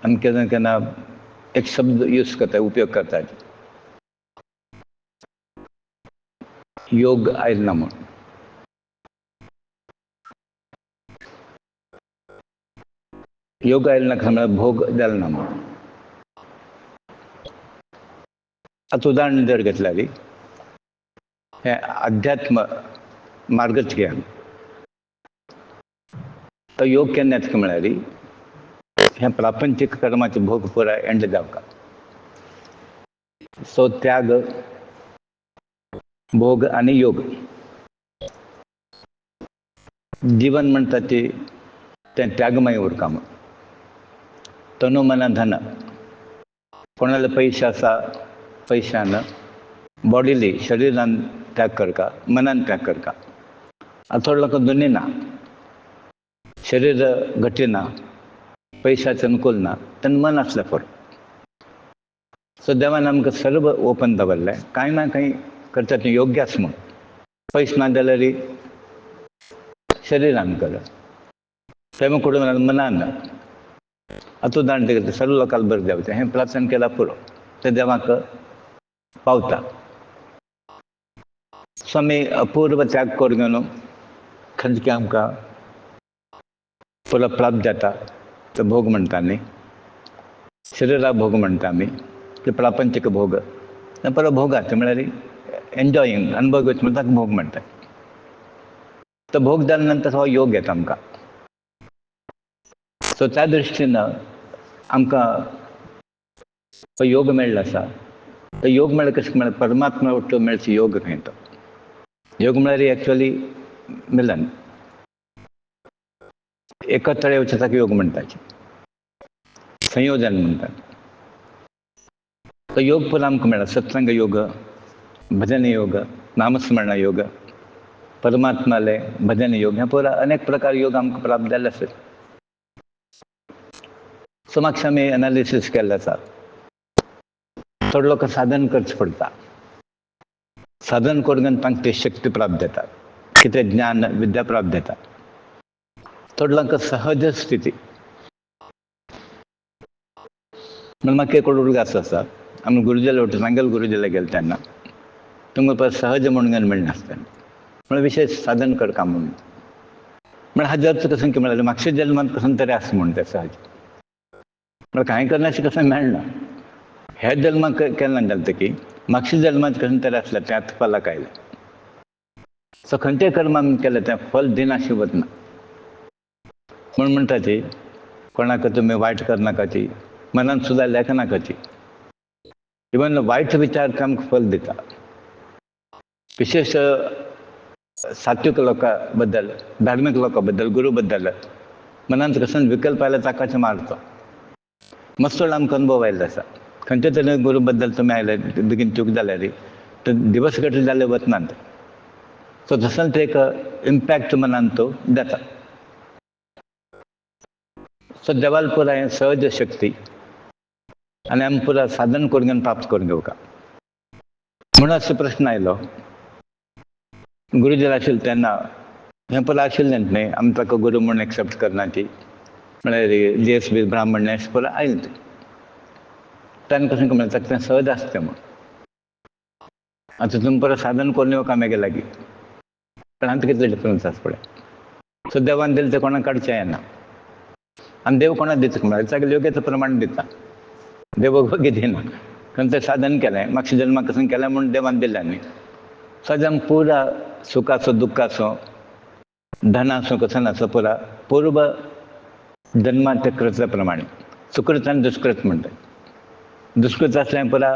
आनी केन्ना केन्ना एक शब्द यूज करता, उपयोग करतात, योग आयलो ना म्हणून. योग आयलो ना खंय भोग जालो ना म्हणून. आता उदाहरण जर घेतल्यार हे अध्यात्म मार्गच घ्या, तो योग केन्ना येता म्हळ्यार हे प्रापंचीक कर्माचे भोग पुराय एंड जावका. सो त्याग, भोग आणि योग, जीवन म्हणटा ते त्यागमय उरकाम. तनु मन धन, कोणाला पैसे आसा पैशान बॉडीली शरीरान त्याग करका, मनान त्याग करका. आता थोडे लोक दोन्ही ना, शरीर घटी ना, पैशाचं अनुकूल ना, त्यांना मन असलं पुरो. सो देवान आमकां सर्व ओपन दवरलें, कांय ना कांय करता तें योग्य आसा म्हणून. पयशे ना जाल्यार शरिरान कर, प्रेम कुटुंबान मनान. आतां उदाहरण घेतलें, सर्व लोकांक बरें जावचें हें प्रार्थना केला पुरो, तें देवाक पावता. सो आमी अपूर्व त्याग करून घेवन खंयचे आमकां पुरो प्राप्त जाता, तो भोग म्हणटा न्ही, शरिराक भोग म्हणटा आमी, ते प्रापंचीक भोग. परत भोगाचे म्हळ्यार एन्जॉयींग, अनुभव घेवचे म्हणटा ताका भोग म्हणटा. तो भोग जाले नंतर हो योग येता आमकां. सो त्या दृश्टीन आमकां तो योग मेळ्ळो आसा. तो योग म्हळ्यार कशें म्हळ्यार परमात्मा वांगडा मेळचो योग खंय तो. योग म्हळ्यार एक्चुअली मिलन, एकत्र येवचें ताका योग म्हणटात, संयोजन म्हणटात. तो योग पुरो आमकां मेळ्ळा. सत्संग योग, भजन योग, नामस्मरण योग, परमात्माले भजन योग, हे पुरो अनेक प्रकार योग आमकां प्राप्त जाल्ले आसात. सो मातशें आमी एनालिसीस केल्लें आसा. थोडे लोक साधन करचें पडटा, साधन करून तांकां ती शक्ती प्राप्त जाता, कितें ज्ञान विद्या प्राप्त जाता. थोडे लोकांक सहज स्थिती, म्हणून म्हाका एक उलगडो आसा. आमी गुरुजीला वयता, सांगेल गुरुजीला गेले तेन्ना तुमकां सहज म्हणून मेळनासता, म्हळ्यार विशेष साधन करता म्हणून. म्हळ्यार हाजे अर्थ कसो की म्हळ्यार मागच्या जल्मांत कसो तरी आसा म्हणून तें सहज, म्हळ्यार कांय करनाशें कसो मेळना. ह्या जल्माक केन्ना जालें की मागच्या जल्मांत कसो तरी आसलें, तें आतां फलाक आयलें. सो खंयचें कर्म आमी केलें तें फल दिनाशें वतना. म्हणून म्हणटा ती कोणाक तुमी वायट करनाका, ती मनान सुद्दां लेखनाका. ती इवन वायट विचार आमकां फल दिता. विशेष सात्विक लोकां बद्दल, धार्मीक लोकां बद्दल, गुरू बद्दल मनान कसो विकल्प आयला ताकाच मारतो. मस्त आमकां अनुभव आयल्लो आसा. खंयच्या तरी गुरू बद्दल तुमी आयले, बेगीन चूक जाल्यार तर दिवस गट जाले वतनात. सो तसो ते एक इम्पॅक्ट मनान तो जाता. सो देवाल पुरा हें सहज शक्ती आनी आमी पुरा साधन करून प्राप्त करून घेवका. म्हणून असो प्रश्न आयलो, गुरुजी आशिल्ले तेन्ना हें पुरो आशिल्लें न्ही, आमी ताका गुरू म्हणून एक्सेप्ट करना. ती म्हळ्यार जेस बी ब्राह्मण अशें पुरो आयलें तें. ताणें कशें म्हणलें ताका तें सहज आसता म्हणून. आतां तुमी परत साधन करून येवका मागे लागीं, पण आतां कितले डिफरन्स आसा पळय. सो देवान दिलें तें कोणाक काडचें येना. आनी देव कोणाक दिता म्हळ्यार ताका योग्यते प्रमाणे दिता. देव वगळी दिना. खंयचें साधन केलें, मागच्या जल्माक कसो केलें म्हणून देवान दिलें न्ही. सहज आमकां पुरा सुखाचो दुख्खाचो, धनाचो कसो नाचो पुरा पूर्व जन्माच्या कृत्या प्रमाणे. सुकृत आनी दुष्कृत म्हणटात. दुष्कृत आसल्यार पुरा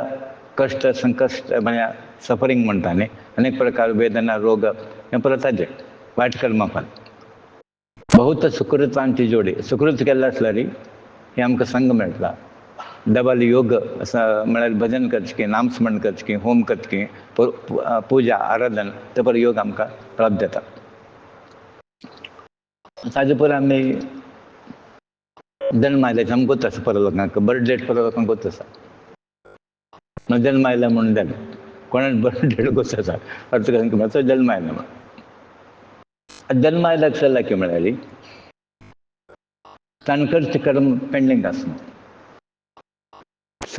कश्ट संकश्ट म्हळ्यार सफरींग म्हणटा न्ही, अनेक प्रकार वेदना रोग, हें पुरो ताजें वायट कर्मा फल. बहुत सुकृतांची जोडी, सुकृत केल्लें आसल्यार हे आमकां संग मेळटा. देवाली योग म्हळ्यार भजन करचें, नामस्मरण करचें, होम करचें, पुजा आराधन, ते पर योग आमकां प्राप्त जाता. ताजे पर आमी जल्म आयल्याचें आमकां गोत आसा. परत लोकांक बर्थ डेट परत लोकांक गोत आसा. जल्म आयला म्हणून जालें, कोणाक बर्थ डेट गोत आसा, अर्थ कसो म्हजो जल्म आयला म्हणून. जल्म आयला जाल्यार की म्हळ्यार ताणें करचें कर्म पेंडींग आसना.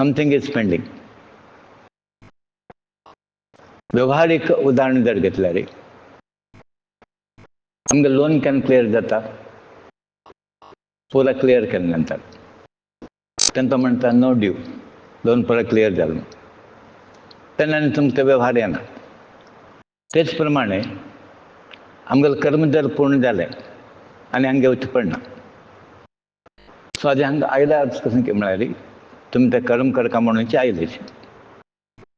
Something is pending. व्यवहारिक उदाहरण जर घेतल्यार आमकां लोन केन्ना क्लियर जाता? पुरा क्लियर केल्या नंतर तेन्ना तो म्हणटा नो ड्यू, लोन पुरा क्लियर जालें. तेन्ना आनी तुमकां व्यवहार येना. तेच प्रमाणे आमगेलें कर्म जर पूर्ण जालें आनी हांगा येवचें पडना. सो हाजे हांगा आयला अर्थ कसो म्हळ्यार तुमी तें कर्म करता म्हणूनची आयलेची.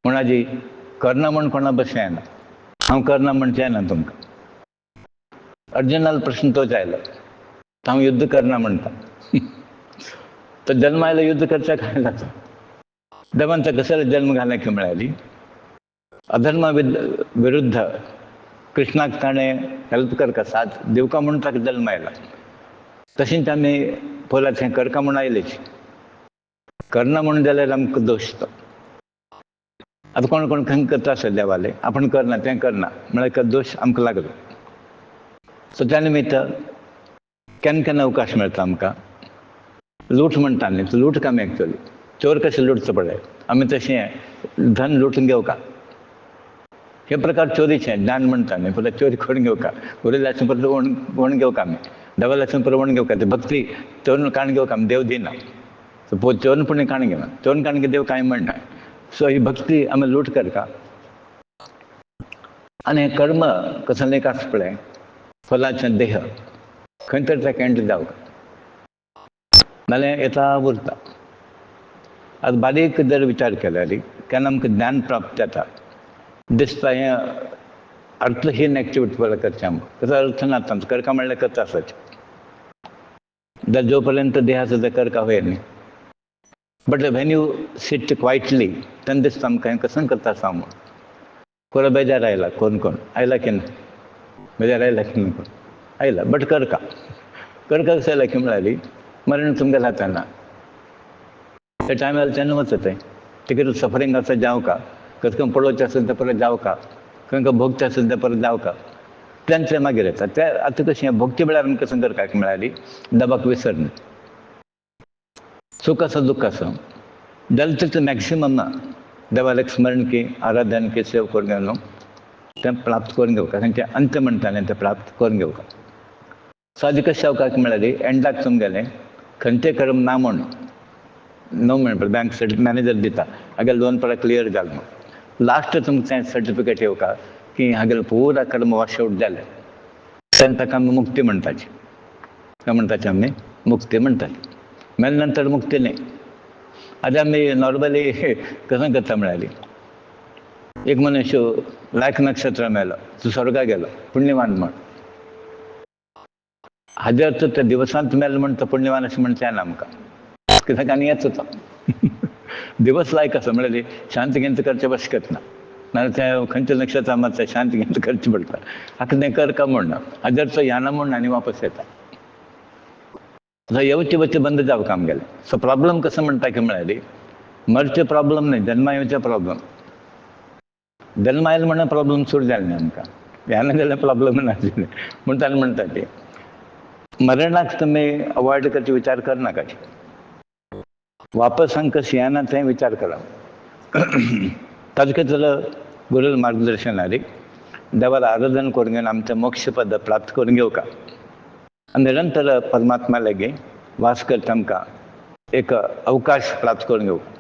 म्हण हाजी करना म्हण कोणा बशें येना. हांव करना म्हणचें येना तुमकां. अर्जुनाला प्रश्न तोच आयलो. हांव युद्ध करना म्हणटा. तो जल्म आयलो युद्ध करच्या काय जाता. देवान ताका कशें जल्म घालें की म्हळ्यार अधर्मा विरुद्ध कृष्णाक ताणें हेल्प करता, साथ दिवका म्हणून ताका जल्म आयला. तशींच आमी पयलां थंय करता म्हूण आयलेची. करना म्हणून जाल्यार आमकां दोश तो. आतां कोण कोण खंय करता आसत देवाले, आपण करना तें करना म्हळ्यार दोश आमकां लागलो. सो त्या निमित्त केन्ना केन्ना अवकाश मेळटा आमकां. लूट म्हणटा न्ही, तो लूट काम एक्चुअली. चोर कशें लुटचो पडले, आमी तशें धन लुटून घेवका. हे प्रकार चोरीचे ज्ञान म्हणटा न्ही, परत चोरी करून घेवका. उरयलें आसून परत वण घेवका आमी. डबल आसून परत वण घेवका. ते भक्ती चोरून काण घेवका आमी, देव दिना. सो चोरून पुणे काण घेवना. चोरून काण घे देव कांय म्हणना. सो ही भक्ती आमी लूट करता. आनी हे कर्म कसलें एक आसा पळय, फलाचें देह खंय तरी ताका एंड जावं नाल्यार येता उरता. आतां बारीक जर विचार केल्यार केन्ना आमकां ज्ञान प्राप्त जाता दिसता हें अर्थहीन एक्टिविटी पळय करचें आमकां. ताचो अर्थ ना. तांचो करता म्हणल्यार करता आसत. जर जो पर्यंत देह आसा ते करता होय न्ही. बट वेन यू सिट क्वायटली तेन्ना दिसता आमकां हें कसं करता आसा हांव म्हणून. पुरो बेजार आयला कोण कोण आयला की ना. बेजार आयला की ना आयला. बट करता कशें आयला की म्हळ्यार मरण तुमगेल्या हातान ना. ते टायम आयला तेन्ना वच तें. तिका सफरींग आसा जावं खंय पळोवचें आसत तें परत जावं, खंय भोगचें आसत तें परत जावं. तेंचें मागीर येता. ते आतां कशें भोगचे वेळार आमी कसं करता की म्हळ्यार दबाक विसरना. सुख आसा दुख्ख आसा जाल्यार तितलें मॅक्सिमम देवाक स्मरण की आराधन की सेव करून घेवन तें प्राप्त करून घेवका. तांचे अंत म्हणटा न्ही तें प्राप्त करून घेवका. सो हाजी कशें जावका की म्हळ्यार एंडाक तुमगेलें खंयचें कर्म ना म्हूण नो म्हणटा बँक मॅनेजर दिता हागेलें लोन परत क्लियर जालें म्हणून. लास्ट तुमचें सर्टिफिकेट येवका की हागेलें पुरा कर्म वॉश आउट जालें. तेन्ना ताका आमी मुक्ती म्हणटाची. काय म्हणटाची आमी मुक्ती म्हणटाची. मेल्या नंतर मुक्ती न्ही. आतां आमी नॉर्मली कसं करता म्हळ्यार एक मनीस लायक नक्षत्र मेलो, तो स्वर्गाक गेलो पुण्यवान म्हण. हाजे अर्थ ते दिवसांत मेलो म्हण तो पुण्यवान अशें म्हणचें ना आमकां. कित्याक आनी येच तो दिवस लायक आसा म्हळ्यार शांत गिंत करचे बशें करना. नाजाल्यार ते खंयच्या नक्षत्रां मात शांत गिंत करचें पडटा. हाका तें करता म्हणना. हाजे अर्थ येना म्हण आनी वापस येता. येवचें वचचें बंद जावं आमगेलें. सो प्रॉब्लम कसो म्हणटा की म्हळ्यार मरचे प्रॉब्लम न्ही, जल्मा येवचे प्रॉब्लम. जल्म आयलो म्हणून प्रॉब्लम सूट जालें न्ही आमकां. येना जाल्यार प्रॉब्लम नाशिल्लें म्हूण ताणें म्हणटा तें. मरणाक तुमी अवॉयड करचे विचार करनाकात. वापस हांगा कशें येना तें विचार करा. ताजे खातीर गुरू मार्गदर्शनारी देवाला आराधन करून घेवन आमचें मोक्ष पद प्राप्त करून घेवका. आनी निरंतर परमात्मा लागीं वास करता आमकां एक अवकाश प्राप्त करून घेवका.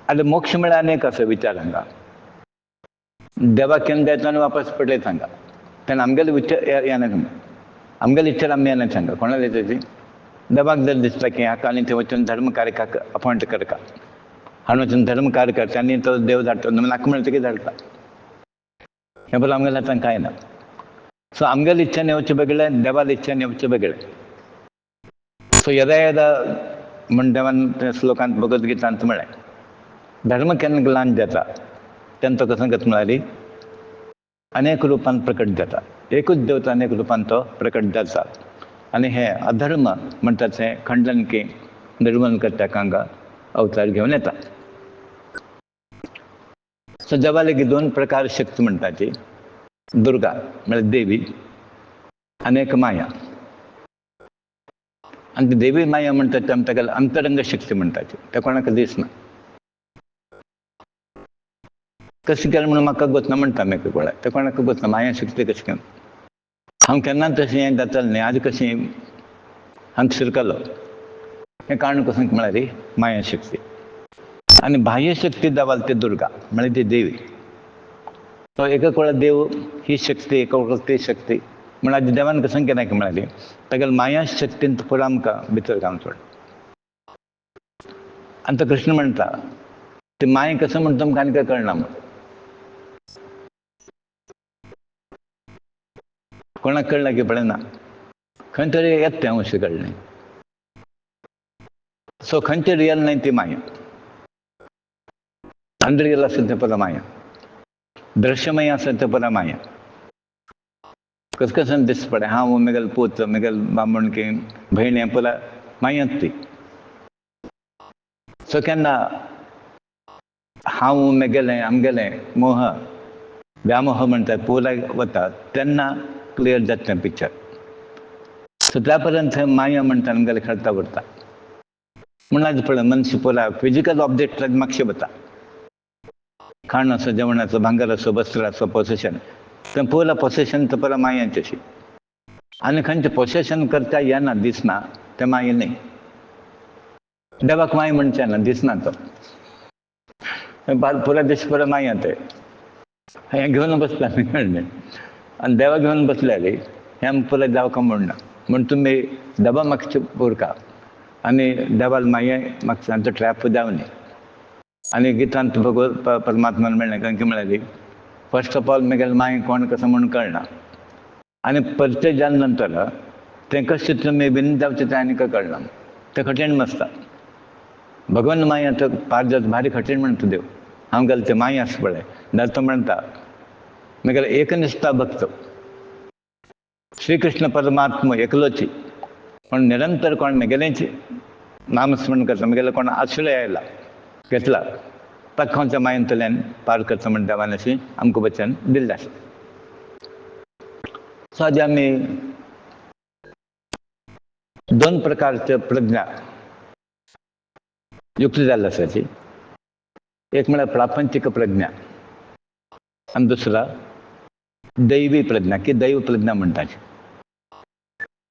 आतां मोक्ष म्हळ्यार अनेक आसा विचार हांगा. देवाक केन्ना जायतो आनी वापस पडयता हांगा. तेन्ना आमगेले विचार येना आमगेले इच्छा आमी येना हांगा. कोणाला येता देवाक जर दिसता की हाका आनी थंय वचून धर्म कार्यकाक अपॉयंट करता. हांव वचून धर्म कार्य करता आनी तो देव धाडटा नाका म्हणटा कितें धाडटा. हें पळय आमगेल्या हातान कांय ना. सो आमगेले इच्छान येवचें वेगळें, देवाले इच्छान येवचें वेगळें. सो येदा येदा म्हण देवान त्या श्लोकांत भगवद्गीतांत म्हळें धर्म केन्ना ग्लान जाता तेन्ना तो कसो करता म्हळ्यार अनेक रुपान प्रकट जाता. एकूच देवता अनेक रुपान तो प्रकट जाता. आनी हे अधर्म म्हणटा तें खंडन की निर्मूलन करता हांगा अवतार घेवन येता. सो देवा लेगीत दोन प्रकार शक्ती म्हणटाची. दुर्गा म्हळ्यार देवी आनी एक माया. आनी ती देवी माया म्हणटा ती ताका अंतरंग शक्ती म्हणटाची, ते कोणाक दिसना. कशें केलें म्हणून म्हाका गोतना म्हणटा मेक कोळा, ते कोणाक गोतना माया शक्ती कशें केलें. हांव केन्ना तशें हें जातालें न्ही, आज कशें हांगा शिरकलो हें कारण कसं म्हळ्यार माया शक्ती. आनी बाह्य शक्ती दावाल ती दुर्गा म्हळ्यार ती देवी. तो एका कोळा देव ही शक्ती, एका कोळा ती शक्ती. म्हण आज देवान कसं केलें म्हळ्यार तागेले माया शक्तीन पुरो आमकां भितर घालून सोड. आनी तो कृष्ण म्हणटा ते माय कसं म्हणटा तुमकां आनी काय कळना म्हण. कोणाक कळना की पळयना, खंय तरी येता तें अशें कळ्ळें. सो खंयची रियल नाही ती माया, अनरियल असेल ते परा माया, दृश्यमय असेल ते परा माया. कसं कसं दिसता पडे हांव मेगेल पूत मेगेल बामणकी भयण हें परा मायाच ती. सो केन्ना हांव मेगेलें आमगेलें मोह व्यामोह म्हणटा पुराय वता तेन्ना क्लियर जाता तें पिक्चर. सो त्या पर्यंत माया म्हणटा आमगेलें खेळटा उरता. म्हणून आज पळय मनुष्य पुरा फिजिकल ऑब्जेक्ट मागशे वता. खाण असो, जेवण असो, भांगर असो, वस्त्र असो, पोसेशन, तें पुरा पोसेशन तर परा मायाचें अशी. आनी खंयचें पोसेशन करता येना दिसना तें माया न्ही. देवाक माय म्हणचें ना, दिसना तो पुरा दीस पुरा माया ते. हें घेवन बसता न्ही कळ्ळें. आनी देवा घेवन बसल्यार हें आमकां पुराय जावकां म्हणना. म्हण तुमी देवा मागचें उरका आनी देवाल माये मागचें तो ट्रॅप जावनी. आनी गितांत भगवत परमात्मान म्हणलें कारण की म्हळ्यार फर्स्ट ऑफ ऑल मेगेल माय कोण कसं म्हणून कळना. आनी परिचय जाले नंतर तें कशें तुमी विन जावचें तें आनीक कळना. तें कठीण आसता. भगवान माया तो पार जावचो भारी कठीण म्हणटा देव. हांव गेलो ते माया आसा पळय जाल्यार तो म्हणटा मेगेलो एकनिश्ठा भक्त श्री कृष्ण परमात्मा एकलोची पण निरंतर कोण मेगेलेंच नामस्मरण करता, मेगेलो कोण आश्रय आयला घेतला ताका खंयच्या मायेंतल्यान पार करता म्हण देवान अशें आमकां वचन दिल्लें आसा. सो आज आमी दोन प्रकारच्यो प्रज्ञा युक्त जाल्ली आसाची. एक म्हळ्यार प्रापंचीक प्रज्ञा आनी दुसरा दैवी प्रज्ञा की दैव प्रज्ञा म्हणटाची.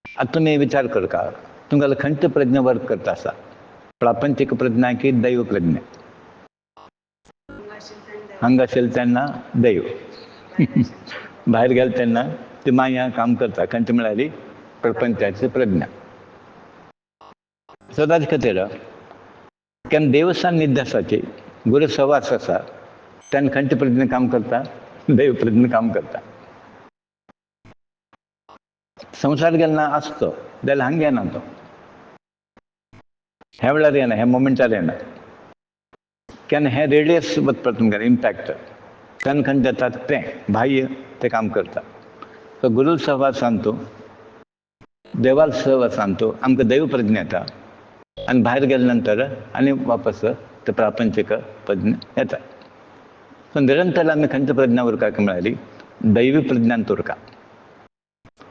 आतां तुमी विचार करता तुमगेलो खंयची प्रज्ञा वर्क करता आसा, प्रापंचीक प्रज्ञा की दैव प्रज्ञा. हांगा आशिल्ले तेन्ना दैव भायर गेले तेन्ना ती माया काम करता. खंयची म्हळ्यार प्रपंचाची प्रज्ञा. सो ताजे खातीर केन्ना देव सान्निध्य आसाची, गुरू सहवास आसा तेन्ना खंयची प्रज्ञा काम करता, दैव प्रज्ञा काम करता. संसार गेलना आसतो जाल्यार हांगा येना तो, ह्या वेळार येना, ह्या मोमेंटार येना. केन्ना हें रेडियस वचपा तुमगेलें इम्पॅक्ट तेन्ना खंय जाता तें बाह्य तें काम करता. सो गुरू सहवासान तूं देवाल सहवासान तूं आमकां दैव प्रज्ञा येता आनी भायर गेले नंतर आनी वापस ते प्रापंचीक प्रज्ञा येता. सो निरंतर आमी खंयची प्रज्ञा उरता म्हळ्यार दैवी प्रज्ञांत उरता.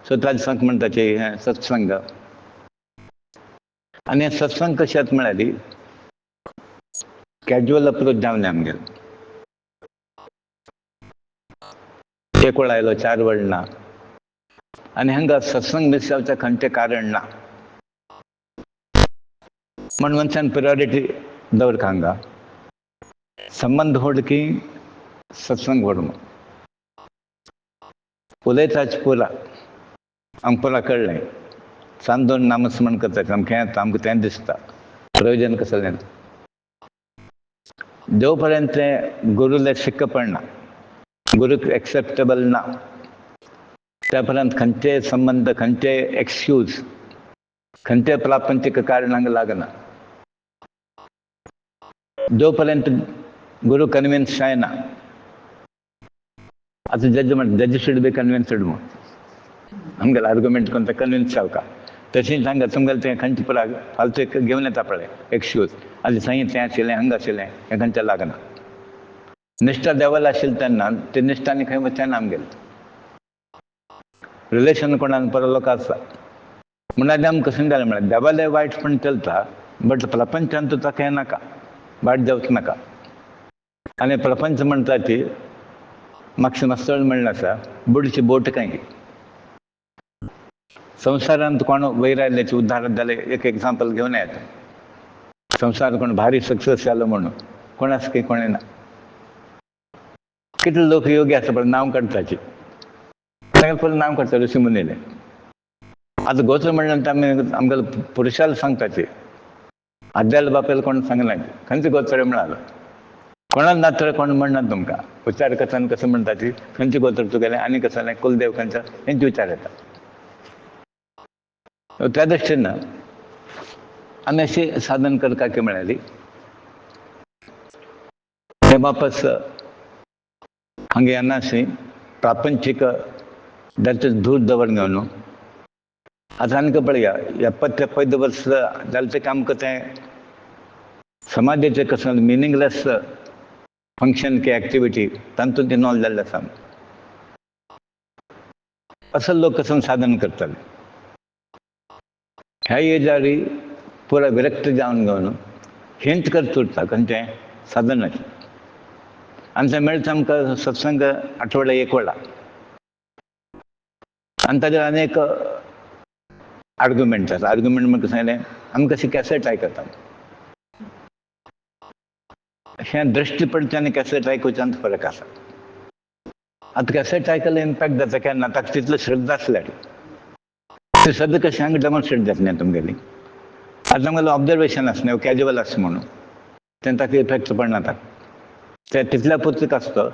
सो ताजे सांग म्हणटाचे हें सत्संग. आनी हें सत्संग कशें जाता म्हळ्यार कॅज्युअल अप्रोच जावनी आमगेलो. एक वेळ आयलो 4 वेळ ना आनी हांगा सत्संग मिस जावचें खंयचें कारण ना म्हण मनशान प्रायोरिटी दवरता. हांगा संबंध व्हड की सत्संग व्हड म्हूण उलयताच पुरा आमकां पुरा कळ्ळें. सांज 2 नामस्मरण करता आमकां हें येता, आमकां तें दिसता, प्रयोजन कसलें ना. जो पर्यंत तें गुरूले शिक्क पडना, गुरूक एक्सेप्टेबल ना, त्या पर्यंत खंयचे संबंध, खंयचे एक्सक्यूज, खंयचे प्रापंचीक कारण हांगा लागना. जो पर्यंत गुरू कन्विन्स जायना. आतां जज म्हणटा जज शूड बी कन्विन्स्ड म्हूण आमगेलो आर्ग्युमेंट कोण ते कन्विन्स जावका. तशेंच हांगा तुमगेलें तें खंयचे पुरा फालतू घेवन येता पळय एक्सक्यूज, आतां थंय तें आशिल्लें हांगा आशिल्लें हें खंयचें लागना. निश्ठा देवाला आशिल्ली तेन्ना ते निश्ठा आनी खंय वचना आमगेलें. रिलेशन कोणान बरो लोक आसा म्हणून आमकां कसं जालें म्हळ्यार देवाले वायटपण चलता, बट प्रपंचान तुका हें नाका, वायट जावंच नाका. आनी प्रपंच म्हणटा ती म्हाका मस्तळ म्हणलें आसा, बुडची बोट काय संवसारांत कोण वयर आयल्याचें उदाहरण जालें. एक एग्जाम्पल घेवन येता. संवसार कोण भारी सक्सेस जालो म्हणून कोण आसा की कोणें ना. कितले लोक योगी आसा पळय नांव काडटाचे, तांगेलें पयलीं नांव काडटा ऋषी मुनीले. आतां गोत्र म्हणल्यार आमी आमकां पुरुशाल सांगताचे, आद्याल बापायल कोण सांगना खंयचे गोत्र म्हणालो, कोणाच ना तर कोण म्हणना तुमकां. उच्चार करतना कसं म्हणटा ती खंयचे गोत्र तुगेलें आनी कसं जालें कुलदेव खंयचा हेंचे विचार येता. त्या दृश्टीन आमी अशें साधन करता की म्हळ्यार ते वापस हांगा येना अशें प्रापंचीक जाचे दूर दवरून घेवन. आतां आमकां पळया 70-75 वर्स जालें ते आमकां तें समाजाचें कसं मिनिंगलेस फंक्शन की एक्टिविटी तातूंत इनवॉल्व जाल्ले आसा. असं लोक कसं साधन करतले. ह्या एजार पुरा विरक्त जावन घेवन हिंट करत उरता खंयचें साधनाचें. आनी तें मेळटा आमकां सत्संग आठवड्या एक वेळा. आनी ताजेर अनेक आर्ग्युमेंट्स आसा. आर्ग्युमेंट म्हणजे कसं जालें आमी कशी कॅसेट आयकता. हें दृश्टी पडचें आनी कॅसेट आयकुच्यांत फरक आसा. आतां कॅसेट आयकल्यार इम्पॅक्ट जाता केन्ना ताका तितलो श्रद्धा आसल्यार. ते सद्दां कशें हांगा डेमॉन्स्ट्रेट जातलें तुमगेली. आतां आमगेलें ऑब्जर्वेशन आसलें कॅज्युअल आसा म्हणून तें ताका इफेक्ट पडना. ताका तें तितल्या पुरतीक आसता,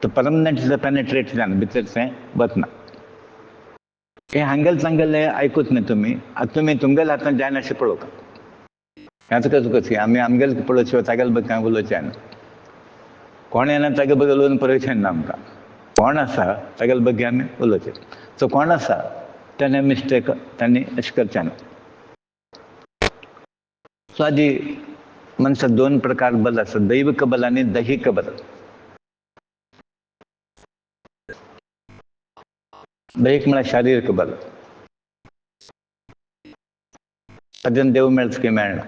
तो परमनंट पेनेट्रेट जायना, भितर तें वचना. हें हांगेलें तांगेलें आयकूच न्ही तुमी. आतां तुमी तुमगेल्या हातांत जायना अशें पळोवका. हें कशें कशें आमी आमगेलें पळोवचें तागेले बद्दल कांय उलोवचें ना. कोण येना तागे बद्दल उलोवन पळोवचें ना आमकां. कोण आसा तागेले बद्दल आमी उलोवचें. सो कोण आसा ताणें मिस्टेक तांणी अशें करचें ना. सो आदी मनशाक 2 प्रकार बल आसा, दैविक बल आनी दैहिक बल. दैहिक म्हळ्यार शारिरीक बल. ताजेन देव मेळटा की मेळना.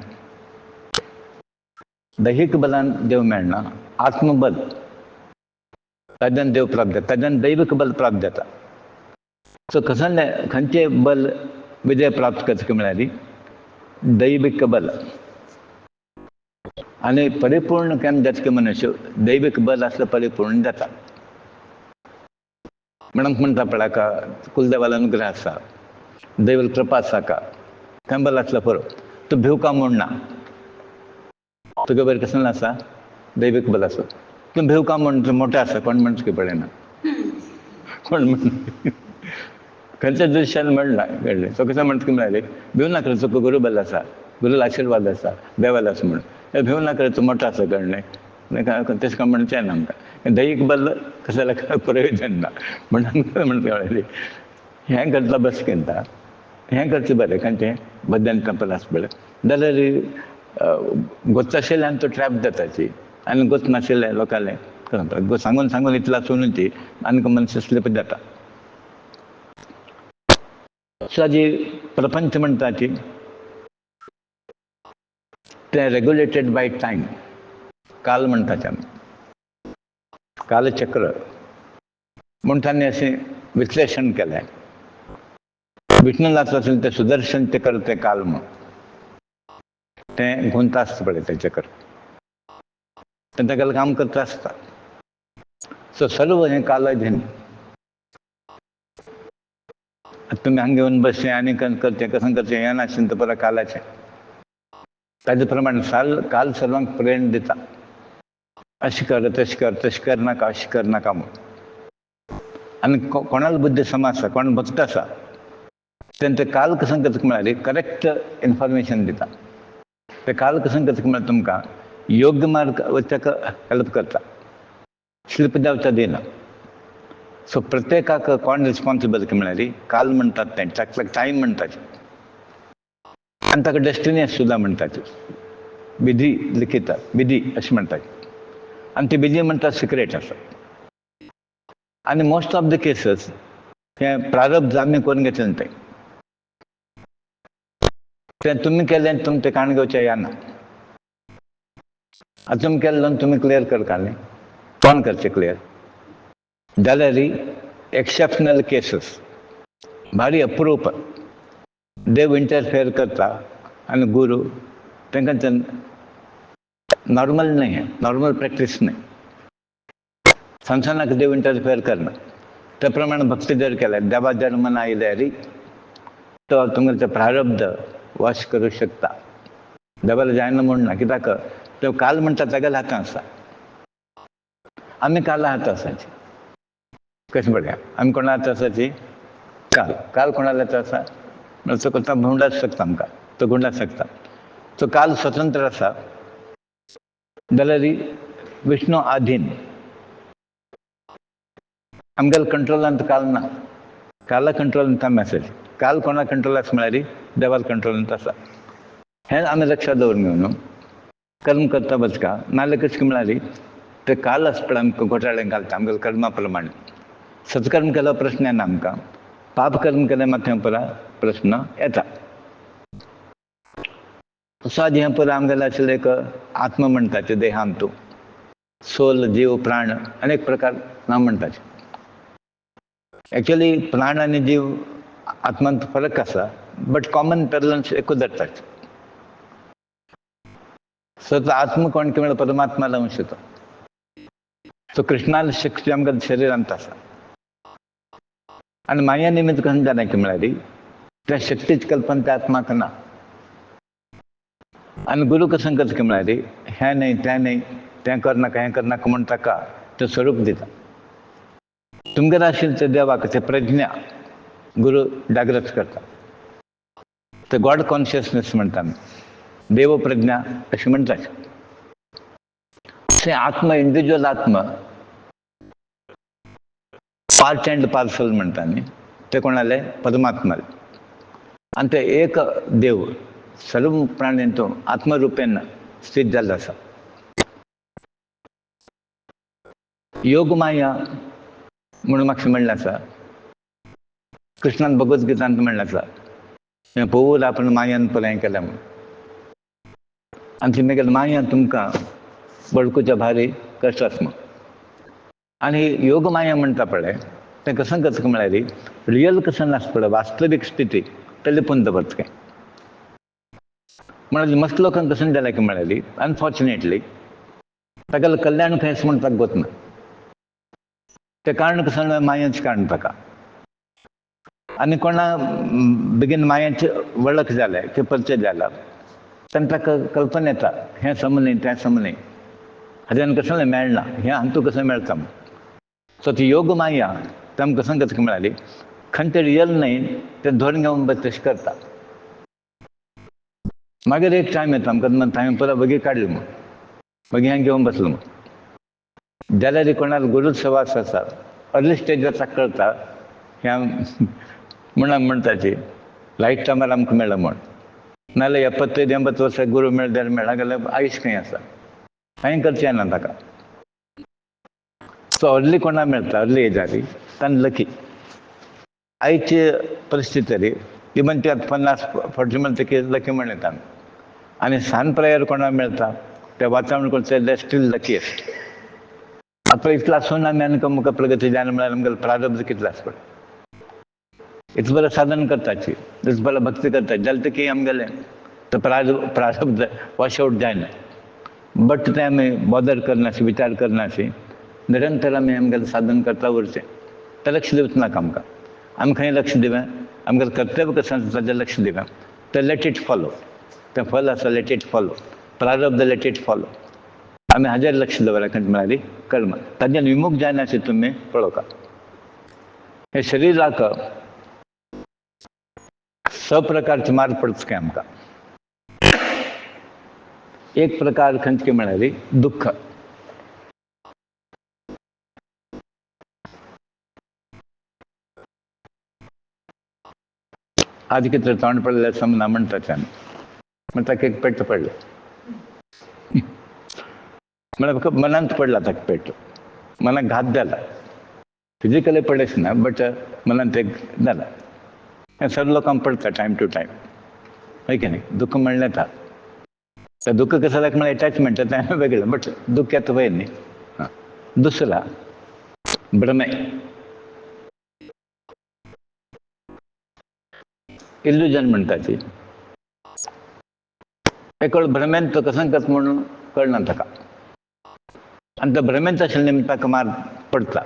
दैहिक बलान देव मेळना. आत्मबल ताजेन देव प्राप्त जाता, ताजेन दैविक बल प्राप्त जाता. सो कसं खंयचें बल विजय प्राप्त करचें म्हळ्यार दैविक बल. आनी परिपूर्ण केन्ना जाता की मनुष्य दैविक बल आसल्यार परिपूर्ण जाता. म्हणून म्हणटा पळय का कुलदेवाला अनुग्रह आसा, दैवाल कृपा आसा का, तें बल आसल्यार पुरो तूं भिवका म्हूण ना. तुगे बरें कसलें आसा दैविक बल आसा. तूं भिवका म्हूण तूं मोठो आसा कोण म्हणटा की पळयना. कोण म्हण खंयच्या दृश्यान म्हणना कळ्ळें. सो कसं म्हणटा की म्हळ्यार भिवू नाका रे तुका गुरू बल आसा, गुरूल आशिर्वाद आसा, देवाल आसा म्हणून. भिवू नाका रे तूं मोठो आसा कळ्ळें. तशें काय म्हणचें ना आमकां. दैवीक बल कसं जाल्यार प्रयोजन ना. म्हणून म्हणटा हें करतलो बस केन्ना हें करचें बरें खंयचें बद्दन टेंपल आसा पळय जाल्यार गोच आशिल्ल्यान तो ट्रॅप जाताची. आनी गोच नाशिल्ल्या लोकांले सांगून सांगून इतलो आसून ती आनी मनशां स्लीप जाता. सो हाजी प्रपंच म्हणटा ती तें रेग्युलेटेड बाय टायम. काल म्हणटाचे आमी कालचक्र म्हूण ताणें अशें विश्लेशण केलें. विष्णुनाथ आसलें तें सुदर्शन चक्र तें काल म्हूण तें घुंवता आसता पळय तें चक्र तें तागेलें काम करता आसता. सो सर्व हें कालाधीन. तुमी हांगा येवन बसचें आनी करचें कसं करचें हें नाशिल्लें तें पुरो कालाचें. ताजे प्रमाणे काल सर्वांक प्रेरणा दिता. अशें कर तशें कर तशें करनाका अशें करनाका म्हूण. आनी कोणाली बुद्धी सम आसा कोण भक्त आसा तें काल कसं करता म्हळ्यार करेक्ट इन्फॉर्मेशन दिता. ते काल कसं करता म्हळ्यार तुमकां योग्य मार्ग वचपाक हेल्प करता, स्लीप जावचा दिना. सो प्रत्येकाक कोण रिस्पॉन्सिबल म्हळ्यार काल म्हणटात तें ताका टायम म्हणटात आनी ताका डेस्टिनी सुद्दां म्हणटात. विधी लिखिता विधी अशें म्हणटात. आनी ती विधी म्हणटा सिक्रेट आसा. आनी मोस्ट ऑफ द केसीस हें प्रारब्ध आमी करून घेतलें तें तें तुमी केलें तुमी तें काण घेवचें येना. आतां तुमी केल्लो तुमी क्लियर करता न्ही, कोण करचें क्लियर? जाल्यार एक्सेप्शनल केसीस, भारी अप्रूप देव इंटरफेअर करता आनी गुरू तांकां तें नॉर्मल न्ही, नॉर्मल प्रॅक्टीस न्ही. संसाराक देव इंटरफेअर करना. त्या प्रमाणे भक्ती जर केल्यार देवा जन्मान आयल्यार तो तुमचें प्रारब्ध वॉश करूं शकता. देवाला जायना म्हूण ना, कित्याक तो काल म्हणटा तेगेल्या हातांत आसा. आमी काला हात आसाची कशें पळया, आमी कोणा हात आसाची? काल. काल कोणाल्या हात आसा? तो करता भोंवडाच शकता आमकां, तो गुंडाच शकता. तो काल स्वतंत्र आसा जाल्यार विष्णू आधीन. आमगेल्या कंट्रोलांत काल ना, काला कंट्रोलांत आमी आसात. काल कोणा कंट्रोल आसा म्हळ्यार देवाला कंट्रोलांत आसा. हें आमी लक्षांत दवरूंक जाय न्हू. कर्म करता बचका, नाल्यार कशें म्हळ्यार ते काल आसा पळय आमकां घोटाळ्यांत घालता आमगेल्या कर्मा प्रमाणे. सत्कर्म केलो प्रश्न येना आमकां, पाप कर्म केलें मात परा प्रश्न येता. साद हें पळय आमगेलें आशिल्लें एक आत्मा म्हणटाचे देहांतू, सोल, जीव, प्राण अनेक प्रकार नांव म्हणटाचे. एक्चुअली प्राण आनी जीव आत्मांत फरक आसा, बट कॉमन पेरलन्स एकूच धरतात. सो तो आत्मा कोण की म्हळ्यार परमात्माला अंश येतो. तो कृष्णाला शक्ती आमच्या शरिरांत आसा आनी माया निमित्त कशें जालें की म्हळ्यार त्या शक्तीची कल्पना त्या आत्माक ना. आनी गुरू कशें करता की म्हळ्यार हें न्ही तें न्ही, तें कर नाका हें कर नाका म्हूण ताका तें स्वरूप दिता. तुमगेर आशिल्लें तें देवाक तें प्रज्ञा गुरू जागृत करता. ते गॉड कॉन्शियसनेस म्हणटा आमी, देव प्रज्ञा अशें म्हणटात. तें आत्मा, इंडिव्हिज्युअल आत्मा पार्ट अँड पार्सल म्हणटा न्ही, ते कोणाले? परमात्माले. आनी ते एक देव सर्व प्राण्यांतू आत्मरुपेन स्थित जाल्लो आसा. योग माया म्हणून म्हाका म्हणलें आसा, कृष्णान भगवद्गीतांत म्हणलें आसा, हें पळोवन आपण मायान पळय हें केलें म्हणून. आनी ती मागीर माया तुमकां वळखुचें भारी कश्ट आसा म्हणून. आनी योग माया म्हणटा पळय तें कशें करता म्हळ्यार रियल कशें नासता पळय, वास्तवीक स्थिती ते लिपून दवरता. म्हळ्यार मस्त लोकांक कशें जालें की म्हळ्यार अनफॉर्च्युनेटली ताका कल्याण खंय म्हूण ताका गोतना. तें कारण कशें? मायाचें कारण ताका. आनी कोणा बेगीन मायाचें वळख जालें की परिचय जाला तेन्ना ताका कल्पना येता हें सम न्ही तें सम न्ही, हाज्यान कशें मेळना, हें हातूंत कशें मेळटा म्हूण. सो ती योग माया तें आमकां कशें करता म्हळ्यार खंय तें रियल न्ही तें धरून घेवन तशें करता. मागीर एक टायम येता आमकां हांवें पळय वगी काडली म्हूण, वगी हांवें घेवन बसलो म्हूण. जाल्यार कोणाक गुरू सवास आसा अर्ली स्टेजार ताका कळटा हें म्हणटाची लायफ टायमार आमकां मेळ्ळा म्हूण. नाल्यार 70-80 वर्सां गुरू मेळ्ळो जाल्यार मेळ्ळा जाल्यार आयुश्य खंय आसा, कांय करचें येना ताका. सो अर्ली कोणाक मेळटा, अर्ली एजारी ताणें लकी. आयची परिस्थितीर इवन ते 50-40 म्हणटकीर लकी म्हण येता. आनी सान प्रायर कोणाक मेळटा तें वातावरण करता ते स्टील लकी आसता. आतां इतलो आसून आमी आमकां प्रगती जायना म्हळ्यार आमगेलें प्रारब्ध कितलें आसा पळय. इतलें बरें साधन करताची, इतलें बरें भक्ती करता जाल्यार की आमगेलें तें प्रारब्ध वॉश आउट जायना. बट तें आमी बॉदर करनाशी, विचार करनाशी निरंतर आमी आमगेलें साधन करता उरचें. तें लक्ष दिवचें नाका आमकां. आमी खंय लक्ष दिवं? आमगेलें कर्तव्य कशें आसा ताजेर लक्ष दिवं. तें लेट इट फॉलो. तें फल आसा लेट इट फॉलो, प्रारब्ध लेट इट फॉलो. आमी हाजेर लक्ष दवरलें खंय म्हळ्यार कर्म. ताजेर विमुख जायनाशी तुमी पळोवका. हे शरिराक स प्रकारचे मार पडटा काय आमकां. एक प्रकार खंयचे म्हळ्यार दुख्ख. आज कितें तोंड पडलें समना म्हणटाचे आमी, म्हण ताका एक पेट्ट पडलें. म्हळ्यार मनांत पडला ताका पेट्ट, मनाक घात जाला. फिजिकली पडच ना बट मनांत एक जाला. हें सगळ्या लोकांक पडटा टायम टू टायम. है की नाही. दुःख म्हणल्यात तर दुःख कसं लागतं मला अटॅचमेंट आहे वेगळं, बट दुःख्यात वय नाही. हां, दुसरा भ्रमे, इल्युजन म्हणतात ती. एक भ्रमेंत कसंकच म्हणून कळना ताका आनी त्या भ्रमेंत आशिल्ले न्ही ताका मार पडटा.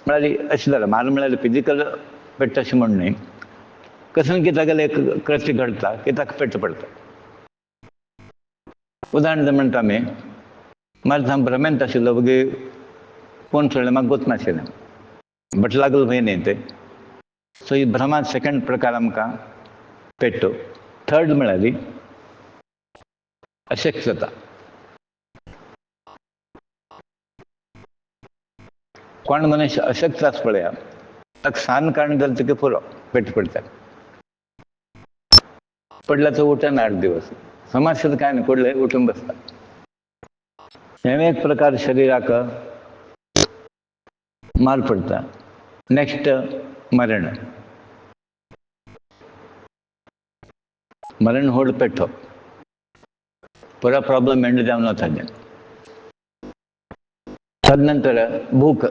म्हळ्यार अशें जालां, मार म्हळ्यार फिजिकल पेट्ट अशें म्हण न्ही, कसं कितें जाल्यार एक कृत्य घडटा की ताका पेट्ट पडटा. उदाहरण म्हणटा आमी, मार हांव भ्रमेंत आशिल्लो वगी कोण सोडलें म्हाका गोत नाशिल्लें, बट लागलो भंय न्ही तें. सो ही भ्रमात सेकंड प्रकार आमकां पेट्टो. थर्ड म्हळ्यार अशक्तता. कोण मनीस अशक्त आसा पळया ताका सान काडून जाल्यार तुका पुरो पेट्ट पडटा. पडला तो उठना 8 दिवस. समाज सुद्धा काय नाही, पडले उठून बसता. हे एक प्रकार शरीराक मार पडता. नेक्स्ट मरण. मरण होड पेट्टो पुरा प्रॉब्लम एंड जावन वता. तदनंतर भूक.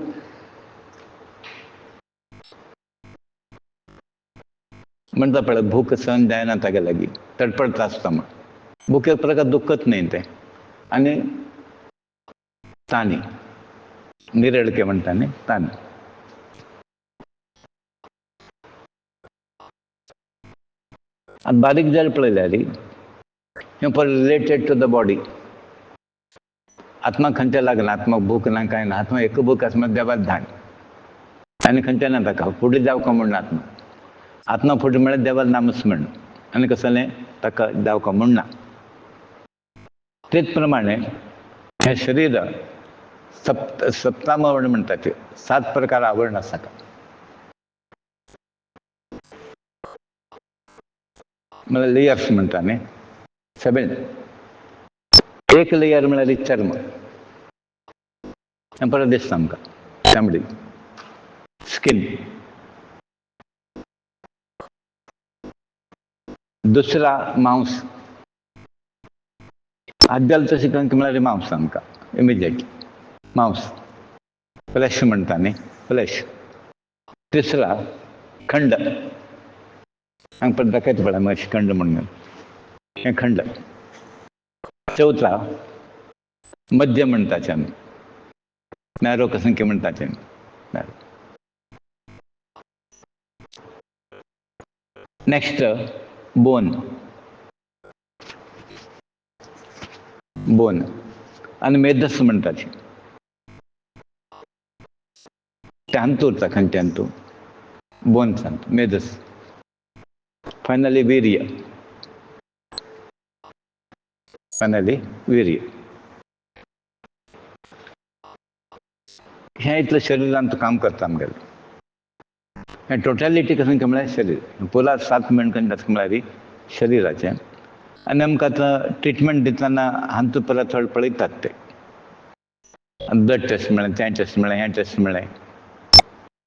म्हणता पळय भूक सहन जायना तागे लागीं, तडपडता आसता म्हण. भूक एक प्रकार दुःखच न्ही तें. आनी तानी, निरडके म्हणटा न्ही, तानी. आनी बारीक जर पळयल्यार हें for related to the body. आत्मा खंयच्या लागना, आत्माक भूक ना कांय ना. आत्मा एक भूक आसा म्हळ्यार देवाक धाड आनी खंयच्या ना ताका फुडें जावका म्हण आत्मा. आत्मा फुडें म्हळ्यार देवाक नामस्मरण आनी कसलें ताका जावका म्हण ना. तेच प्रमाणे हें शरीर सप्तामवर्ण म्हणटात ते 7 प्रकार आवरण आसा. म्हळ्यार लेयर्स म्हणटा न्ही, 7. एक लेयर म्हळ्यार चर्म, हें परत दिसता आमकां, चामडी, स्कीन. दुसरा मांस. आद्याल तशें कंक म्हळ्यार मांस आमकां इमिजिएट मांस, फ्लॅश म्हणटा न्ही, फ्लॅश. तिसरा खंड. हांगा परत दाखयता पळय मातशें खंड म्हणून, हें खंड. चौथा मध्य म्हणटाचे आमी, नॅरो कसंकी म्हणटाचे. Next bone. बोन आनी मेदस म्हणटाचे. ते अंतू उरता खंयचे अंतू, बोन्स अंतू, मेदस. फायनली वीर्य. फायनली वीर्य. हें इतलें शरिरांत काम करता आमगेलें. हें टोटॅलिटी कसं म्हळ्यार शरीर पुला 7 मेन जाता म्हळ्यार शरिराचें. आनी आमकां आतां ट्रिटमेंट दितना हांतू परत थोडे पळयतात ते. ब्लड टेस्ट म्हळें, तें टेस्ट म्हळें, हें टेस्ट म्हळें.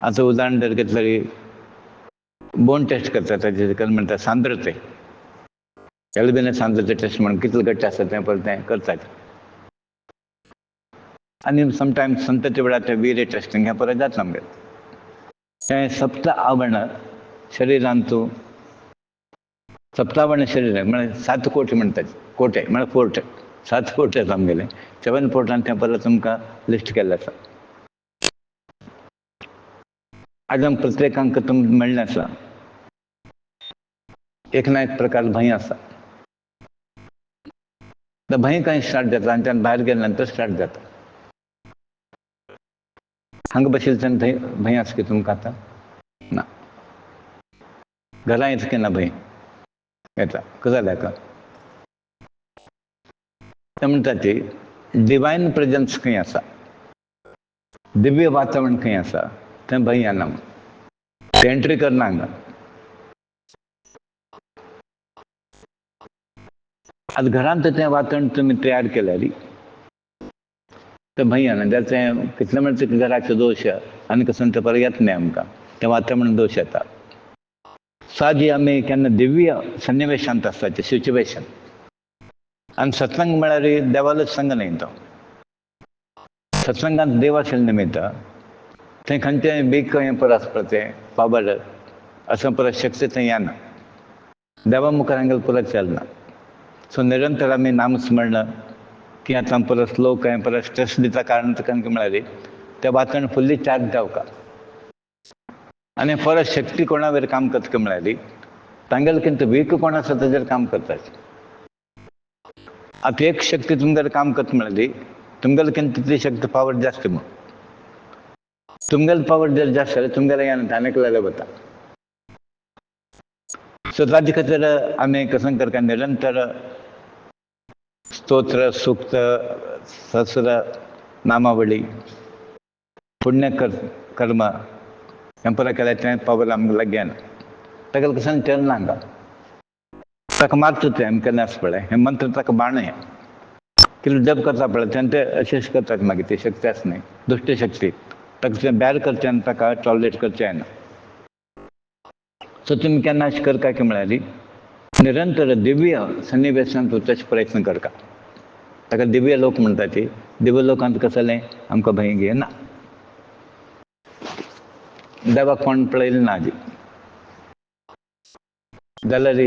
आतां उदाहरण जर घेतल्यार बोन टेस्ट करता, ताचे म्हणटा सांद्रते, एल्बिनस सांद्रते टेस्ट म्हणून कितलें घट्ट आसा तें परत तें करतात. आनी समटायम्स संतती वेळार ते वीर्य टेस्टिंग हें परत जाता आमगेलें. हें सप्त आवरण शरिरांतू. सप्तावर्ण शरीर म्हळ्यार 7 कोटी म्हणटात. कोटे म्हळ्यार फोर्ट, 7 कोटे आसा आमगेले. 7 फोर्टान तें परत तुमकां लिस्ट केल्लें आसा. आज आमकां प्रत्येकांक तुमकां मेळ्ळें आसा एक ना एक प्रकार भंय आसा. भंय खंय स्टार्ट जाता आनी त्यान भायर गेले नंतर स्टार्ट जाता. हांगा बशिल्ल्यान भंय आसा की तुमकां आतां ना. घरा येता की ना भंय येता. कसं जालें हाका ते म्हणटा ती डिवायन प्रेजन्स खंय आसा, दिव्य वातावरण खंय आसा थंय भंय येना. ते एंट्री करना हांगा. आतां घरांत तें वातावरण तुमी तयार केल्यार तें भंय येना. जाल्यार तें कितलें म्हणटा घराचो दोश आनी कसं ते परत येता न्ही आमकां, तें वातावरण दोश येता. साजी आमी केन्ना दिव्य सन्निवेशांत आसता सिच्युएशन आनी सत्संग म्हळ्यार देवालोच संग न्ही तो सत्संगांत देव आशिल्ले निमित्त थंय खंयचेय बीग हें पळय आसता तें पावर असं परत शक्ती थंय येना देवा मुखार हांगेल परत चलना सो निरंतर आमी नामस्मरण की आतां परत स्लो हें परत स्ट्रेस दिता कारण कणक म्हळ्यार तें वातावरण फुल्ली चार्ज जावका आनी परत शक्ती कोणा वयर काम करता म्हळ्यार तांगेल किंत वीक कोण आसा ताजेर काम करता आता एक शक्ती तुमगेर काम करता म्हळ्यार तुमगेल किंत ती शक्ती पावर जास्त मग तुमगेल पावर जर जास्त जाल्यार तुमगेले येना आनीक लागले वता सो ताजे खातीर आमी कसं करता निरंतर स्तोत्र सुक्त सहस्र नामावळी पुण्य कर्म हें पळय केल्यार तें पावर आमकां लागीं येना ताका कसं चलना हांगा ताका मारता तें आमी केन्ना आसा पळय हें मंत्र ताका बाण हें कितें जप करता पळय तेन्ना ते अशें करतात मागीर ती शक्ती आसा न्ही दुश्ट शक्ती ताका तें बॅर करचें आनी ताका टॉलरेट करचें येना सो तुमी केन्ना अशें करता की म्हळ्यार निरंतर दिव्य सन्निवेशांत वचपाचो प्रयत्न करता ताका दिव्य लोक म्हणटा ती दिव्य लोकांत कसं जालें आमकां भंय घेयना देवाक कोण पळयलें ना आदी जाल्यार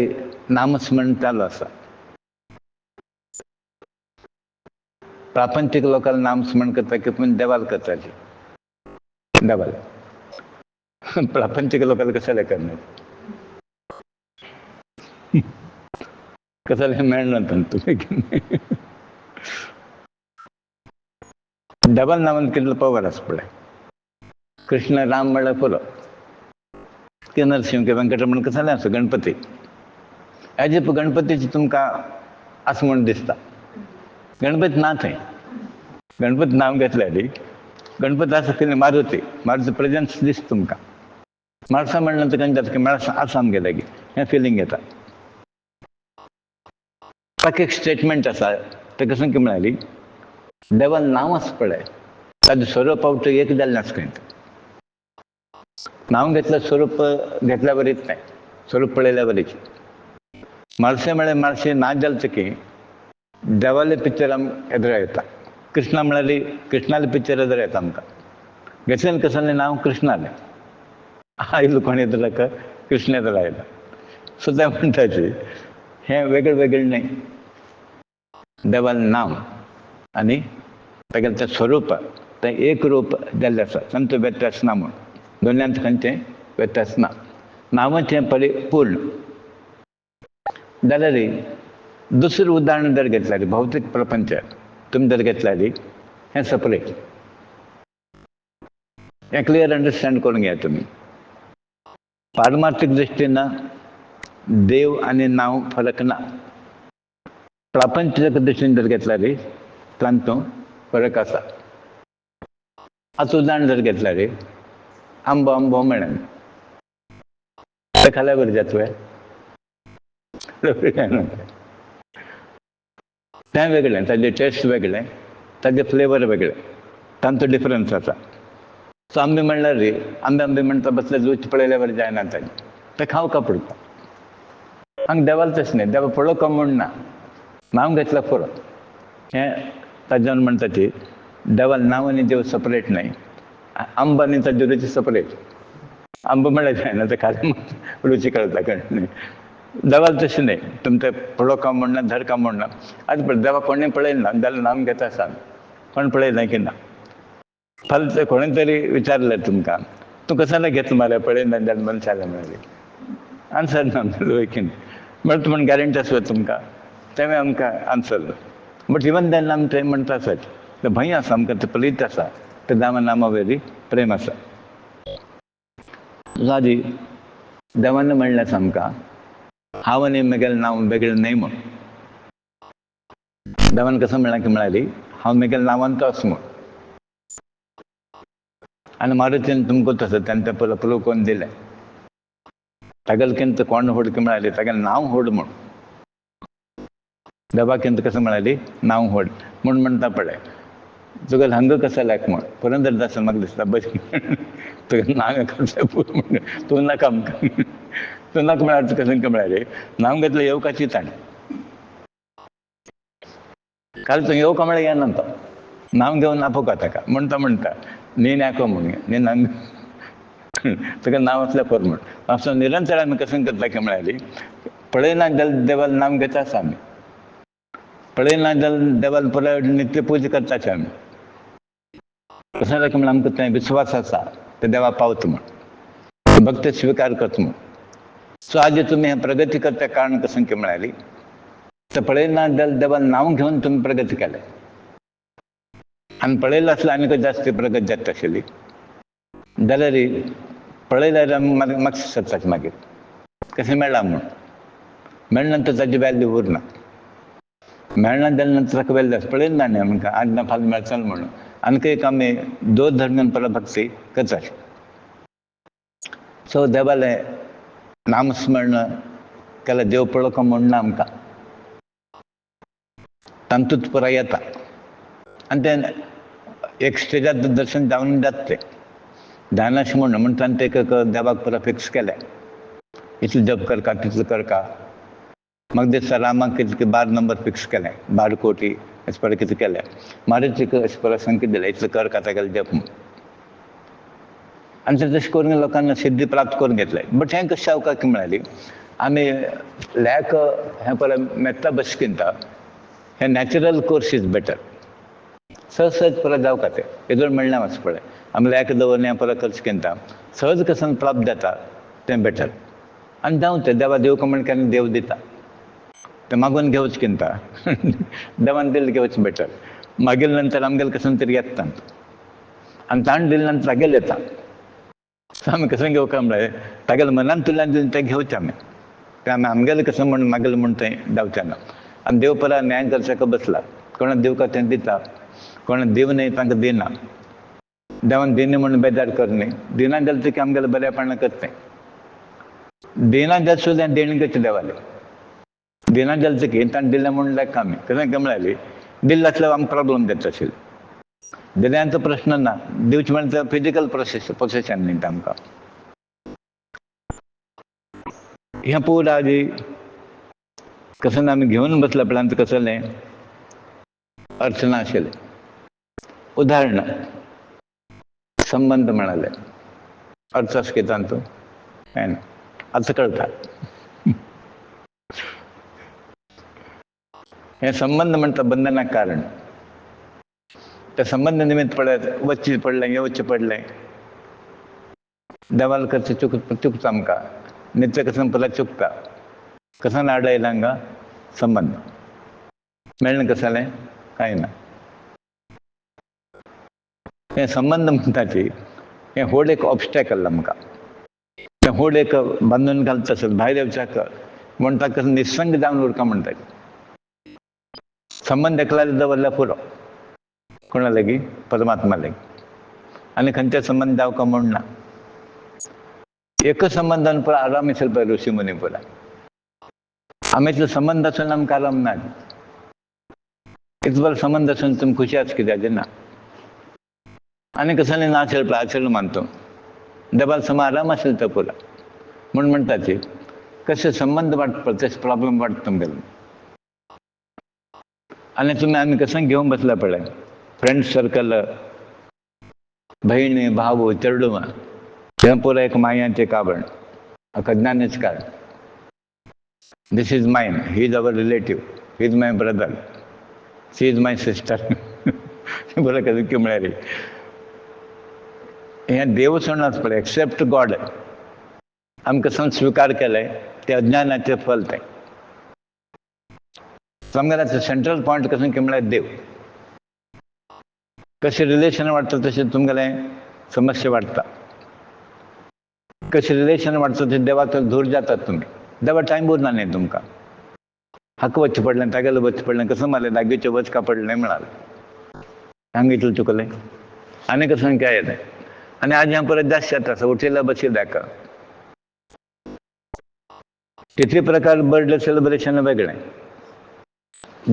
नामस्मरण चालू आसा प्रापंचीक लोकांना नामस्मरण करता की पूण देवाल करता ती देवाल प्रापंचीक लोकांना कशाला करणार कशाला मेळना तुम्ही देवाल नांवान कितलो पवर आसा पळय कृष्ण राम म्हणल्यार पुरो की नरसिंह की वेंकटरमण कसले आसा गणपती हेजे गणपतीचे तुमकां आसा म्हूण दिसता गणपती ना थंय गणपती नांव घेतल्यार गणपती आसा कितें मारुती प्रेजन्स दिसता तुमकां मारसा म्हणल्यार तुका जाता की मारसा आसा आमगे लागीं हें फिलींग येता ताका एक स्टेटमेंट आसा तें कसं की म्हळ्यार देवान नांव आसा पळय ताजें स्वरूप आवट एक जाल्लें आसा खंय नांव घेतल्यार स्वरूप घेतल्या वरीच नाही स्वरूप पळयल्या वरीच मारशें म्हळ्यार मारशें ना जालें की देवाले पिक्चर आमकां येदरा येता कृष्णा म्हळ्यार कृष्णाले पिक्चर येदरा येता आमकां घेतलें कसलें नांव कृष्णालें आयलो कोण येदरा कृष्ण येदरा आयला सो ते म्हणटाचे हें वेगळें वेगळें न्ही देवालें नांव आनी तागेलें तें स्वरूप तें एक रूप जाल्लें आसा तांचो व्यत्यास ना म्हूण दोनूयांत खंयचें व्यत्यास ना नांवाचें परिपूर्ण जाल्यार दुसरें उदाहरण जर घेतल्यार भौतीक प्रपंच तुमी जर घेतल्यार हें सेपरेट हें क्लियर अंडरस्टँड करून घेया तुमी पारमार्थीक दृश्टीन देव आनी नांव फरक ना प्रापंचीक दृश्टीन जर घेतल्यार तांचो फरक आसा आतां उदाहरण जर घेतल्यार आंबो आंबो म्हणून ते खाल्या बरें जातलें तें वेगळें ताजें टेस्ट वेगळें ताजें फ्लेवर वेगळें तांचो डिफरन्स आसा सो आंबे म्हणल्यार आंबे आंबे म्हणटा बसले लूच पळयल्या बरें जायना ताजें तें खावका पडटा हांगा देवाल तशें न्ही देवा पळोवका म्हूण ना नांव घेतल्यार पुरो हें ताज्यान म्हणटा ती देवाल नांव आनी देव सेपरेट न्हय आंब आनी ताजी रुची सेपरेट आंबो म्हळ्यार जायना तें खालें रुची कळटा कळ्ळें देवाल तशें न्ही तुमी तें पळोवका म्हूण ना धरका म्हूण ना आतां पळय देवा कोणें पळयलें ना जाल्यार नांव घेता सांग कोण पळयलें की ना फाल्यां तें कोणें तरी विचारलें तुमकां तूं कसालें घेतलो मरे पळयना जाल्यार मनशालें म्हळ्यार आन्सर ना वयकीन म्हळ्यार तुमकां गॅरंटी आसा तुमकां तें आमकां आन्सर बट इवन देन आमी थंय म्हणटा आसत तें भंय आसा आमकां तें प्रीत आसा तें नामा वयली प्रेम आसा आदी देवान म्हणलें आसा आमकां हांव आनी म्हगेलें नांव वेगळें न्हय म्हूण देवान कसो म्हणलें की म्हळ्यार हांव म्हगेल्या नांवांचो आसा म्हूण आनी मारुतीन तुमकां तसो तेन्ना तें पयलो प्रूव करून दिलें तागेलें कोण होड की म्हळ्यार तागेलें नांव होड म्हूण देवाक कसो म्हळ्यार नांव होड म्हूण म्हणटा पळय तुका हंग कसा लायक म्हण पुरंदरदास म्हाका दिसता बस तुका नांव कशें पूर म्हण तूं नाका आमकां तूं नाका म्हळ्यार तुका कशें म्हळ्यार रे नांव घेतलं येवकाची ताण काल तूं येवका म्हळ्यार येना तो नांव घेवन आपोवका ताका म्हणटा नी नाको म्हण नी नांव तुका नांव असल्यार कर म्हण असो निरंतर आमी कशें करता की म्हळ्यार पळयना जाल्यार देवाला नांव घेता आसा आमी पळयना जाल्यार देवाला पुराय नित्य पूजा करताचे आमी कशें जाता म्हळ्यार आमकां थंय विश्वास आसा ते देवा पावता म्हण भक्त स्विकार करता म्हण सो आज तुमी हें प्रगती करता कारण कशें की म्हळ्यार तर पळयना जाल्यार देवान नांव घेवन तुमी प्रगती केल्या आनी पळयलें आसल्यार आनीक जास्त प्रगती जाता आशिल्ली जाल्यार पळयल्यार मातशें सत्ताचे मागीर कशें मेळ्ळा म्हूण मेळना नंतर ताची वॅल्यू उरना मेळना जाल्या नंतर ताका वॅल्यू आसा पळयना न्ही आमकां आज ना फाल्यां मेळटलें म्हणून आनीक एक आमी दोन धर्मीन परभक्ती करता सो देवालें नामस्मरण केल्यार देव पळोवंक म्हणना आमकां तांतूच पुराय येता आनी तें एक स्टेजार दर्शन जावन जाता तें ध्यानाश म्हणून ताणें तें देवाक पुरो फिक्स केलें इतलें जप करता तितलें करता म्हाका दिसता रामाक कितें 12 नंबर फिक्स केलें 12 कोटी अशें पळय कितें केलें मारुतीक अशें पळय संकेत दिलें इतलें करता तागेलें जप म्हूण आनी तें तशें करून लोकांना सिद्धी प्राप्त करून घेतलें बट हें कशें जावका की म्हळ्यार आमी लॅक हें पळय मेत्ता बसकिंता हें नॅचरल कोर्स इज बेटर सहज सहज परत जावका तें हेजोड मेळना अशें पळय आमी लॅक दवरलें हें परत करचें सहज कसन प्राप्त जाता तें बेटर आनी जावं तें देवा दिवका म्हण केन्ना देव दिता तें मागून घेवच किंता देवान दिल्लें घेवच बेटर मागील नंतर आमगेलें कसन तरी येता आनी ताणें दिले नंतर तागेलें येता आमी कशें घेवका म्हळ्यार तागेलें मनान तुल्यान दिलें तें घेवचें आमी तें आमी आमगेलें कशें म्हण मागेलें म्हण थंय जावचें ना आनी देव परत न्याय करच्याक बसला कोणाक दिवका तें दिता कोणाक दिव न्ही तांकां दिना देवान दिना म्हण बेजार कर न्ही दिना जाल्यार तुका आमगेलें बरेपणां करता दिना जाल्यार सुद्दां देणी करचें देवालें दिना जाल्यार तुका ताणें दिलें म्हण लायक आमी कशें काय म्हळ्यार दिल्लें आसल्यार आमकां प्रॉब्लम जाता आशिल्लो दिल्यांचो प्रश्न ना दिवचें म्हळ्यार फिजिकल पोसेशन न्ही आमकां हें पळोवन आज कसन आमी घेवन बसल्या उपरांत कसं जालें अर्थ ना आशिल्लें उदाहरण संबंध म्हणाले अर्थ असो कितें तांचो हें अर्थ कळटा हें संबंध म्हणटा बंधनाक कारण त्या संबंध निमित्त पळयत वचचें पडलें येवचें पडलें देवाल करचें चुकता आमकां नित्य कसन परत चुकता कसन आडयला हांगा संबंध मेळना कशें जालें कांय ना हें संबंध म्हणटा ती हें व्हड एक ऑब्स्टॅकल आमकां तें व्हड एक बांदून घालता आसत भायर येवच्याक म्हण ताका निसंग जावन उरता म्हणटा संबंध एकल्यार दवरल्यार पुरो कोणा लागीं परमात्मा लागीं आनी खंयचे संबंध जावका म्हूण ना एकच संबंधान पुरो आराम आशिल्लो पळय ऋषी मुनी पुरा आमीतलो संबंध आसून आमकां आराम ना इतलो बरो संबंध आसून तुमी खुशी आसा कित्याक ना आनी कसले ना आशिल्लो पळय आशिल्लो मानतो देवाल समा आराम आशिल्लो तो पुरा म्हूण म्हणटा ती कशें संबंध वाडटा तशें प्रॉब्लेम वाडटा तुमगेलो आनी तुमी आमी कशें घेवन बसल्या पळय फ्रेंड सर्कल भयणी भाव चेडूं हें पुरो एक मायाचें कारण अज्ञानाचें कारण this is mine he is our relative he is my brother she is my sister बरें कशें म्हळ्यार हें देव सोडून पळय एक्सेप्ट गॉड आमी कसं स्विकार केलें तें अज्ञानाचें फल तें आमगेलो सेंट्रल पॉयंट कशें की म्हळ्यार देव कशें रिलेशन वाडटा तशें तुमगेलें समस्या वाडटा कशें रिलेशन वाडटा तशें देवाचो दूर जातात तुमी देवा टायम उरना न्ही तुमकां हाका वचचें पडलें तागेलें वचचें पडलें कसं मारलें लागींचें वचका पडलें म्हणालें हांगा इतलें चुकलें आनी कसं काय येलें आनी आज हें परत जास्त जाता उठयल्या बसयल्या हाका तितले प्रकार बर्थडे सेलिब्रेशन वेगळें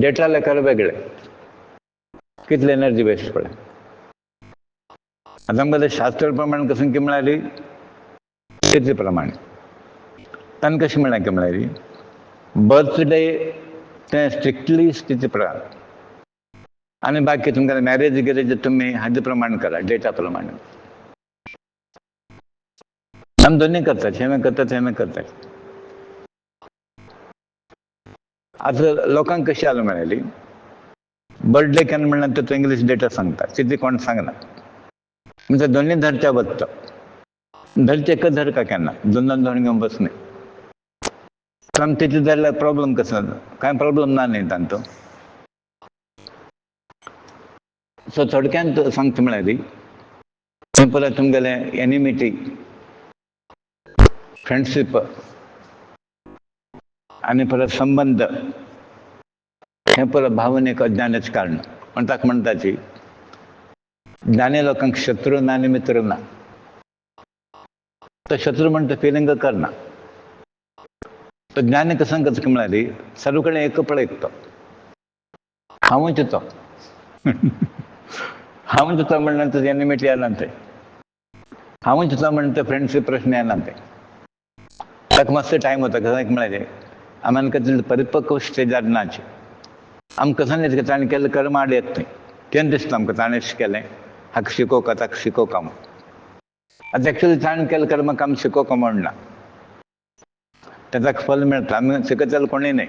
डेटा लेखार वेगळें कितली एनर्जी वेस्ट पडे. आता आमकां शास्त्र प्रमाण कशें की म्हळ्यार तिथे प्रमाणे तांकां कशें म्हळ्यार की म्हळ्यार बर्थडे तें स्ट्रिक्टली स्थिती प्रमाण आनी बाकी तुमकां मॅरेज गिरेज तुमी हाजे प्रमाण करा, डेटा प्रमाणे. आमी दोन्ही करतात, हें करतात हें करतात. आता लोकांक कशी आलं म्हळ्यार बर्थडे केन्ना म्हणल्यार तो इंग्लीश डेटा सांगता, तिथे कोण सांगना. म्हणजे दोन्ही धरच्या बसता. धरचे एकच धर का केन्ना, दोन दोन धरून घेवन बसना. कारण तिथे धरल्यार प्रॉब्लेम कसो, कांय प्रॉब्लेम ना न्ही तांचो. सो थोडक्यान सांगता म्हळ्यार थंय परत तुमगेले एनिमिटी, फ्रेंडशीप आनी परत संबंध हे परत भावनेक अज्ञानाचें कारण. पण ताका म्हणटाची ज्ञानी लोकांक शत्रू ना आनी मित्र ना. तो शत्रू म्हणटा फिलिंग करना. तो ज्ञानी कसं करता म्हळ्यार सर्व कडेन एक पळयता तो. हांवूच तो हांवूच तो म्हणल्यार तुजी एनिमिटी येना थंय. हांवूच तो म्हणटा फ्रेंडशीप प्रश्न येना थंय. ताका मातसो टायम वता. कसं म्हळ्यार आमी कसले परिपक्व स्टेजार नाचे. आमकां कसं दिसता ताणें केल्लें कर्म आड येता थंय. तेन्ना दिसता आमकां ताणें अशें केलें, हाका शिकोवका ताका शिकोवका म्हूण. आतां एक्चुअली ताणें केल्लें कर्माक आमी शिकोवका म्हूण ना. तें ताका फल मेळटा. आमी शिकयत जाल्यार कोणूय न्हय.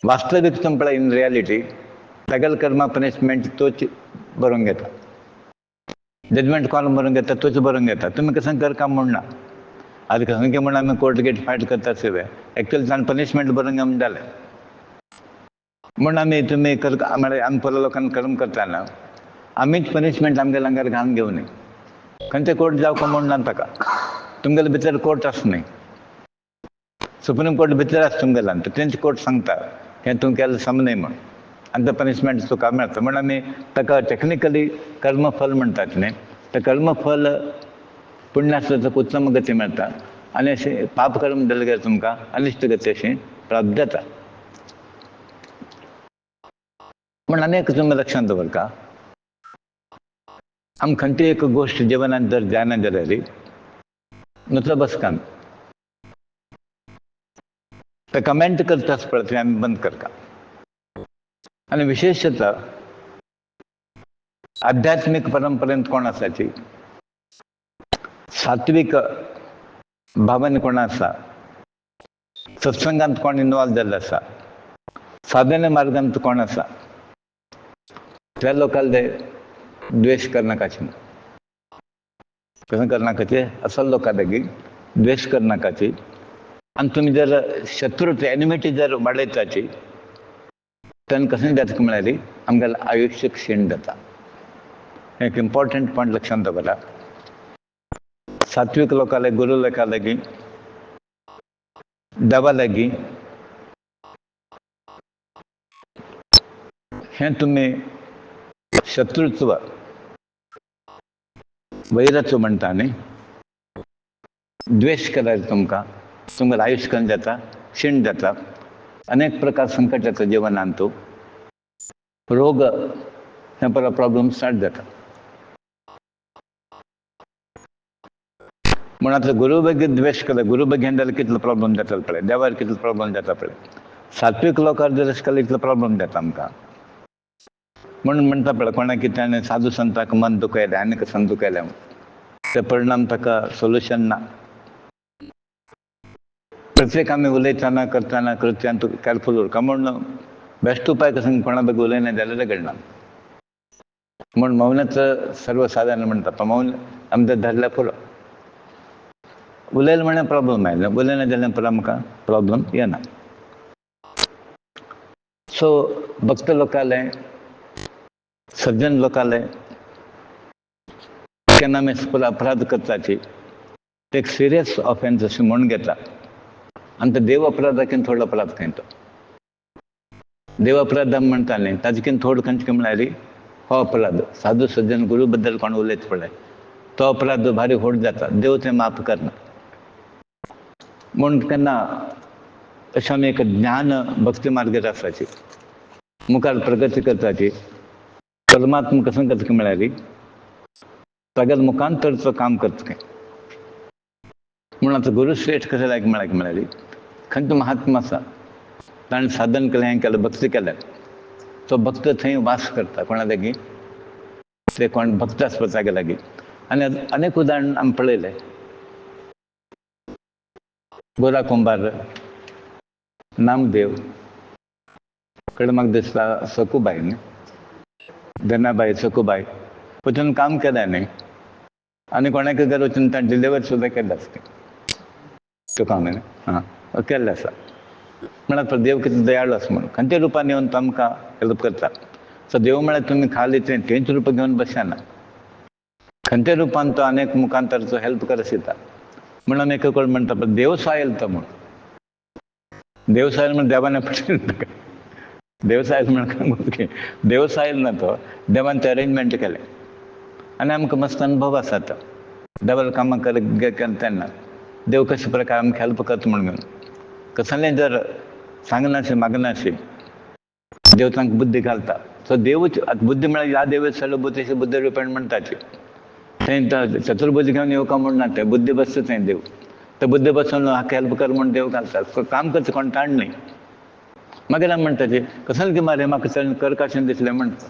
वास्तवीक तुमी पळय इन रियलिटी तेगेलें कर्मा पनिशमेंट तोच बरोवन घेता. जजमेंट कोण बरोवन घेता, तोच बरोवन घेता. तुमी कसं करका म्हूण ना. आतां कसं की म्हूण आमी कोर्ट गेट फायट करता सिवे एक्चुअली ताणें पनिशमेंट बरोवन घेवन जालें म्हूण आमी तुमी करता म्हळ्यार आमी पयल्या लोकांक कर्म करताना आमीच पनिशमेंट आमगेल्या आंगार घालून घेवं न्ही. खंयचें कोर्ट जावका म्हूण ना ताका. तुमगेले भितर कोर्ट आसा न्ही. सुप्रीम कोर्ट भितर आसा तुमगेल्यान. तेंच कोर्ट सांगता हें तुवें केलें सम न्हय म्हूण आनी तें पनिशमेंट तुका मेळटा. म्हूण आमी ताका टेक्निकली कर्मफल म्हणटात न्ही. तें कर्मफल पुण्य आसता ताका उत्तम गती मेळटा आनी अशें पाप कर्म जालें काय तुमकां अनिश्ट गती अशी प्राप्त जाता. पूण आनी एक तुमी लक्षांत दवरका, आमी खंयची एक गोश्ट जिवनांत जर जायना जाल्यार नुसतं बसकान ते कमेंट करता आसता पळय तें आमी बंद करता. आनी विशेशतः आध्यात्मीक परंपरेंत कोण आसाची, सात्वीक भावन कोण आसा, सत्संगांत कोण इनवॉल्व जाल्लो आसा, साधने मार्गांत कोण आसा, त्या लोकांले द्वेष करनाकाची. कसं करनाकाची, असल लोकां लेगीत द्वेष करनाकाची. आनी तुमी जर शत्रू एनिमिटी जर वाडयताची तेन्ना कशें जाता म्हळ्यार आमगेलें आयुश्य क्षीण जाता. एक इम्पॉर्टंट पॉयंट लक्षांत दवरा. सात्वीक लोकां लागीं, गुरू लोकां लागीं, देवा लागीं हें तुमी शत्रुत्व वैरत्व म्हणटा न्ही. द्वेष केल्यार तुमकां तुमगेलें आयुश्य कमी जाता, क्षीण जाता, अनेक प्रकार संकट येता जिवनांत. रोग हें परत प्रॉब्लेम स्टार्ट जाता. म्हूण आतां गुरू बेगीन द्वेष केलो, गुरू बेगीन जाल्यार कितलो प्रॉब्लेम जाता पळय, देवार कितलो प्रॉब्लेम जाता पळय. सात्वीक लोकांक जर अशें केल्यार इतलो प्रॉब्लेम जाता आमकां. म्हणून म्हणटा पळय कोणाक कितें साधू संतांक मन दुखयलें आनी कसन दुखयलें ते परिणाम ताका सोल्युशन ना. प्रत्येक आमी उलयतना करतना कृत्यान कॅरफूल उरता. म्हूण बेस्ट उपाय कसो कोणा बेगी उलयना जाल्यार घडना. म्हूण मौनच सर्वसाधारण म्हणटा. मौन आमी जर धरल्यार पुरो. उलयलें म्हळ्यार प्रॉब्लेम आयलो, उलयना जाल्यार पुरो आमकां प्रॉब्लेम येना. सो भक्त लोकांले, सज्जन लोकांले केन्ना आमी अपराध करताची ते एक सिरियस ऑफेन्स अशें म्हणून घेता. आनी तो देव अपराधाकीन थोडो अपराध खंय तो. देव अपराध आमी म्हणटा न्ही ताजेकीन थोडो खंयचे म्हळ्यार हो अपराध साधू सज्जन गुरू बद्दल कोण उलयता पळय तो अपराध भारी व्हड जाता. देव तें माफ करना. म्हूण केन्ना अशें आमी एक ज्ञान भक्ती मार्गार आसाची मुखार प्रगती करताची परमात्मा कसं करता म्हळ्यार सगळ्यात मुखांतरचं काम करता काय म्हणून आता गुरुश्रेष्ठ कशें लायक म्हळ्यार खंयचो महात्मा आसा ताणें साधन केलें हें केलें भक्ती केल्या तो भक्त थंय वास करता कोणा लागीं ते कोण भक्त आसपा जाग्या लागीं आनी अनेक उदाहरण आमी पळयले गोरा कुंभार नामदेव कडेन म्हाका दिसता सकुबाई न्ही धनाबाई सकुबाई वचून काम केलें न्ही आनी कोणाक घर वचून ताणें डिलिव्हर सुद्दां केलें आसता तुका न्ही हां केल्लें आसा म्हळ्यार देव कितें दयाळू आसा म्हणून खंयच्या रुपान येवन तो आमकां हेल्प करता सो देव म्हळ्यार तुमी खाली तेंच रूप घेवन बसना खंयच्या रुपान तो अनेक मुखांतरचो हेल्प करत शिकता म्हणून एक कोण म्हणटा पण देव सायल तो म्हणून देव सायल म्हणजे देवाने पटयला देव सायल म्हणून देव सायल ना तो देवान ते अरेंजमेंट केलें आनी आमकां मस्त अनुभव आसा तो डबल कामां केलें तेन्ना देव कशे प्रकार आमकां हेल्प करता म्हणून कसलें जर सांगनाशें मागनाशें देव तांकां बुद्धी घालता सो देवूच बुद्धी म्हळ्यार ह्या देवे सर्वभूतेची बुद्धी रुपण म्हणटाची थंय चतुर्भुज घेवन येवका म्हण ना ते बुद्धी बसता थंय देव ते बुद्धी बसून हाका हेल्प कर म्हण देव घालता काम करता कोण ताण न्ही मागीर आमी म्हणटाचे कसलें की मारे म्हाका चड कर कशें दिसलें म्हणटा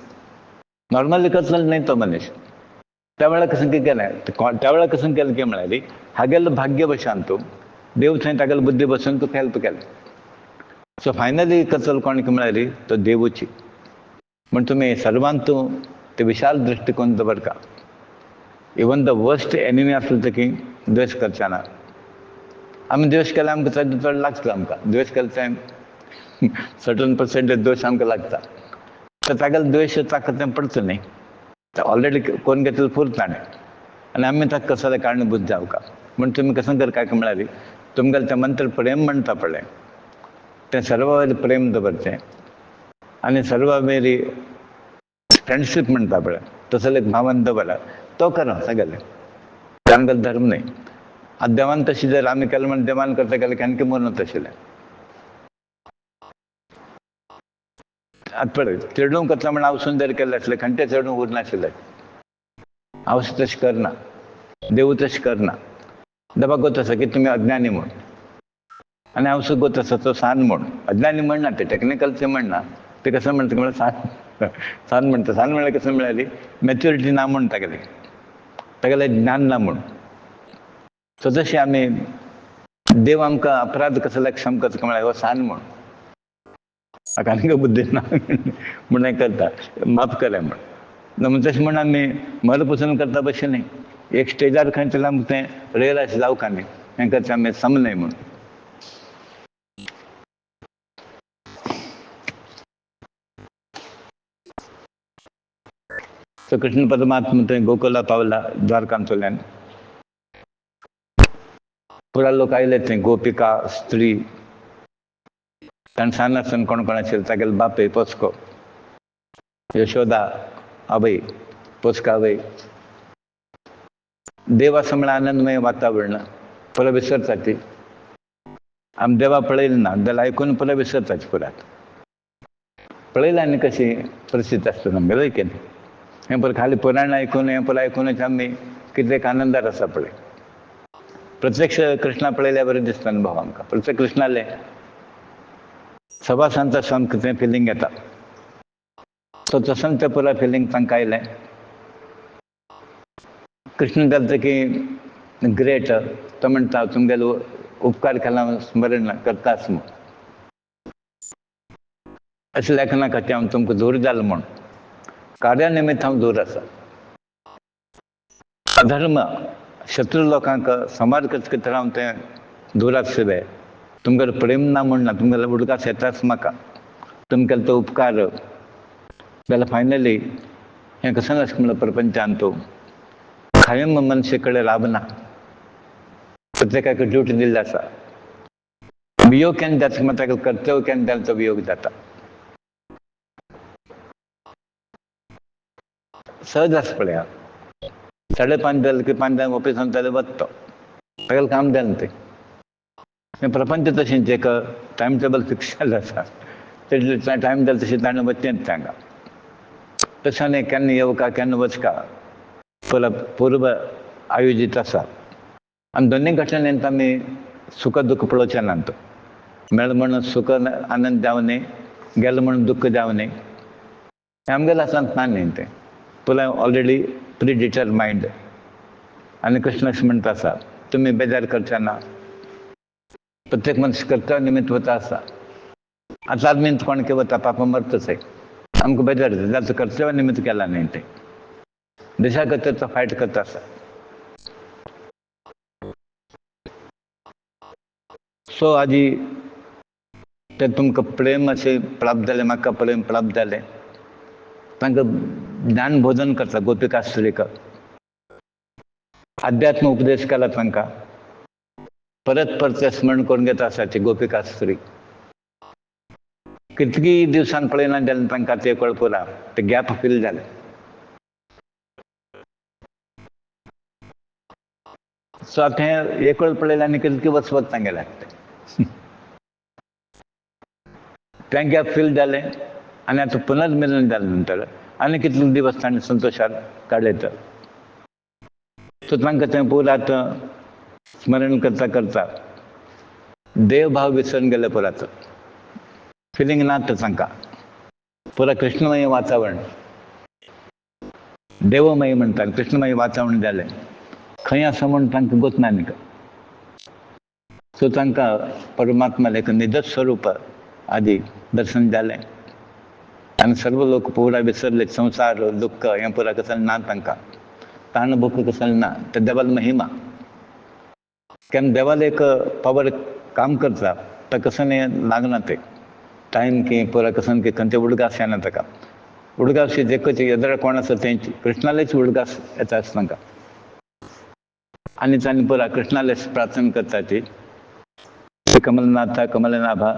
नॉर्मली कसलें न्ही तो मनीस त्या वेळार कशें कितें केलें त्या वेळार कशें केलें की म्हळ्यार हागेलो भाग्य बशान तूं देव थंय तागेलो बुद्धी बसून तुका हेल्प केलें सो फायनली कसलो कोण की म्हळ्यार तो देवूची म्हण तुमी सर्वांत तूं ते विशाल दृश्टिकोन दवरता इवन द वर्स्ट एनिमी आसलो तरी द्वेश करचे ना आमी द्वेश केल्यार आमकां चड चड लागता आमकां द्वेश केले थंय सर्टन पर्सेंटेज द्वेश आमकां लागता तर तागेलो द्वेश ताका तें पडचो न्ही ऑलरेडी कोण घेतलें पुरो ताणें आनी आमी ताका कसले कारणीभूत जावका म्हण तुमी कशें करता काय म्हळ्यार तुमगेलें तें मंत्र प्रेम म्हणटा पळय तें सर्व वयलें प्रेम दवरचें आनी सर्व मेरी फ्रेंडशीप म्हणटा पळय तसलें एक भावन दवरा तो करा सगळें तें आमगेलो धर्म न्ही आतां देवान तशें जर आमी केलें म्हण देवान करता गेलें केन्ना मरून तशें आतां पळय चेडूं करता म्हण हांव सुंदर केल्लें आसलें खंयचें चेडूं उरनाशिल्लें हांव तशें करना देव तशें करना देवा गोत आसा की तुमी अज्ञानी म्हूण आनी हांव सुद्दां गोत आसा तो सान म्हूण अज्ञानी म्हणना ते टॅक्निकलचें म्हणना ते कसं म्हणटा म्हळ्यार सान म्हणटा सान म्हळ्यार कसं म्हळ्यार मॅच्युरिटी ना म्हूण तागेलें ज्ञान ना म्हूण सो तशें आमी देव आमकां अपराध कसले क्षम करता म्हळ्यार हो सान म्हूण हाका आनीक बुद्धी ना म्हूण हें करता माफ केलें म्हूण तशें म्हूण आमी मर पसून करता भशेन न्ही एक स्टेजार खंय तरी आमकां तें रियलायज जावका न्ही हें करता आमी समजलें म्हूण सो कृष्ण परमात्मा थंय गोकुला पावला द्वारकांतल्यान पुरा लोक आयले थंय गोपिका स्त्री ताणें सानासन कोण कोण आशिल्ले तागेलो बापूय पोस्को यशोदा आवय पोस्का आवय देव आसा म्हळ्यार आनंदमय वातावरण पुरा विसरता आमी देवा पळयलें ना जाल्यार आयकून पुरा विसरताची पुरात पळयलें आनी कशी परिस्थिती आसता आमगेलो की हें पुरो खाली पुराण आयकून हें पुरो आयकूनच आमी कितले आनंदार आसा पळय प्रत्यक्ष कृष्णा पळयल्या बरें दिसता अनुभव आमकां प्रत्यक्ष कृष्णाले सभा सांता सामकें तें फिलींग येता सो तसोच तें पुरा फिलींग तांकां आयलें कृष्ण जाता की ग्रेट तो म्हणटा तुमगेलो उपकार केला स्मरण करताच म्हूण अशें लेखना खातीर हांव तुमकां दूर जालो म्हूण कार्या निमित्त हांव दूर आसा अधर्म शत्रू लोकांक संवाद करता हांव तें दूर आशिल्लें तुमगेलो प्रेम ना म्हूण ना तुमगेलो उदकास येताच म्हाका तुमगेलो तो उपकार जाल्यार फायनली हें कशें आसा म्हणल्यार प्रपंचान तूं कायम मनशे कडेन रावना प्रत्येकाक ड्युटी दिल्ली आसा वियोग केन्ना जाता म्हण ताका कर्तव्य केन्ना जाल्यार तो वियोग जाता सहज आसा पळय 5:30 जालें की 5 ऑफिसान जाल्यार वता तागेलें काम जालें तें प्रपंच तशेंच एक टायम टेबल फिक्स जाल्लें आसा तें टायम जालें तशें ताणें वचचेंच हांगा तशाने केन्ना येवका केन्ना वचका पूर्व आयोजीत आसा. आनी दोनूय घटनेंत आमी सुख दुःख पळोवचे नात. मेळ म्हणून सुख आनंद जावं न्ही, गेलो म्हणून दुःख जावं न्ही, हें आमगेलें आसत ना न्ही तें. तुला ऑलरेडी प्री डिटरमायंड. आनी कृष्ण अशें म्हणटा आसा, तुमी बेजार करचे ना. प्रत्येक मनुष्य कर्तव्य निमित्त वता आसा. आतां आदमी कोण के वता पापा मरतच आहे. आमकां बेजार जाता, जाल्यार कर्तव्य निमित्त केला न्ही तें. देशा खातीर तो फायट करता आसा. सो आजी ते तुमकां प्रेम अशें प्राप्त जालें, म्हाका प्रेम प्राप्त जालें. तांकां ज्ञान बोधन करता गोपिकास्त्रीक. अध्यात्म उपदेश केला तांकां. परत परत स्मरण करून घेता आसा ती गोपिकास्त्री. कितकी दिवसान पळयना जालें तांकां ते कळपुरा, ते गॅप फील जाले. सो आतां हें एक वेळ पळयलें आनी कितके वर्स वता तांगेले तें गॅप फील जालें. आनी आतां पुनर्मिलन जालें नंतर आनी कितले दिवस ताणें संतोशान काडयता. सो तांकां तें पुरो आतां स्मरण करता करता देव भाव विसरून गेले परत. फिलींग ना तांकां. पुरा कृष्णमय वातावरण, देवमय म्हणटा, कृष्णमय वातावरण जालें. खंय आसा म्हूण तांकां गोतना न्ही. सो तांकां परमात्मा एक निजत स्वरूप आदी दर्शन जालें. आनी सर्व लोक पुरा विसरले. संसार दुःख हें पुरा कसलें ना तांकां. ताण भूक कसलें ना. ते देवाली महिमा. केन्ना देवाला एक पावर काम करता तर कसलें लागना ते टायम की पुरा कसं की खंयचे उडगास येना ताका. उडगास एकच येदरा कोण आसा तेंची कृष्णालेच उडगास येता आसता तांकां. आनी तांणी पुरा कृष्णाले प्रार्थना करता ती कमलनाथा कमलनाभा.